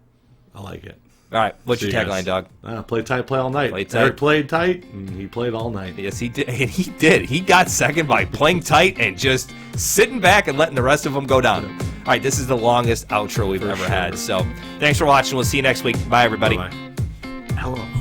I like it. All right, what's See your you tagline, guys. dog? Play tight, play all night. Play tight. Eric played tight, and he played all night. Yes, he did. And he did. He got second by playing tight and just sitting back and letting the rest of them go down. All right, this is the longest outro we've ever had. So thanks for watching. We'll see you next week. Bye, everybody. Bye-bye. Hello.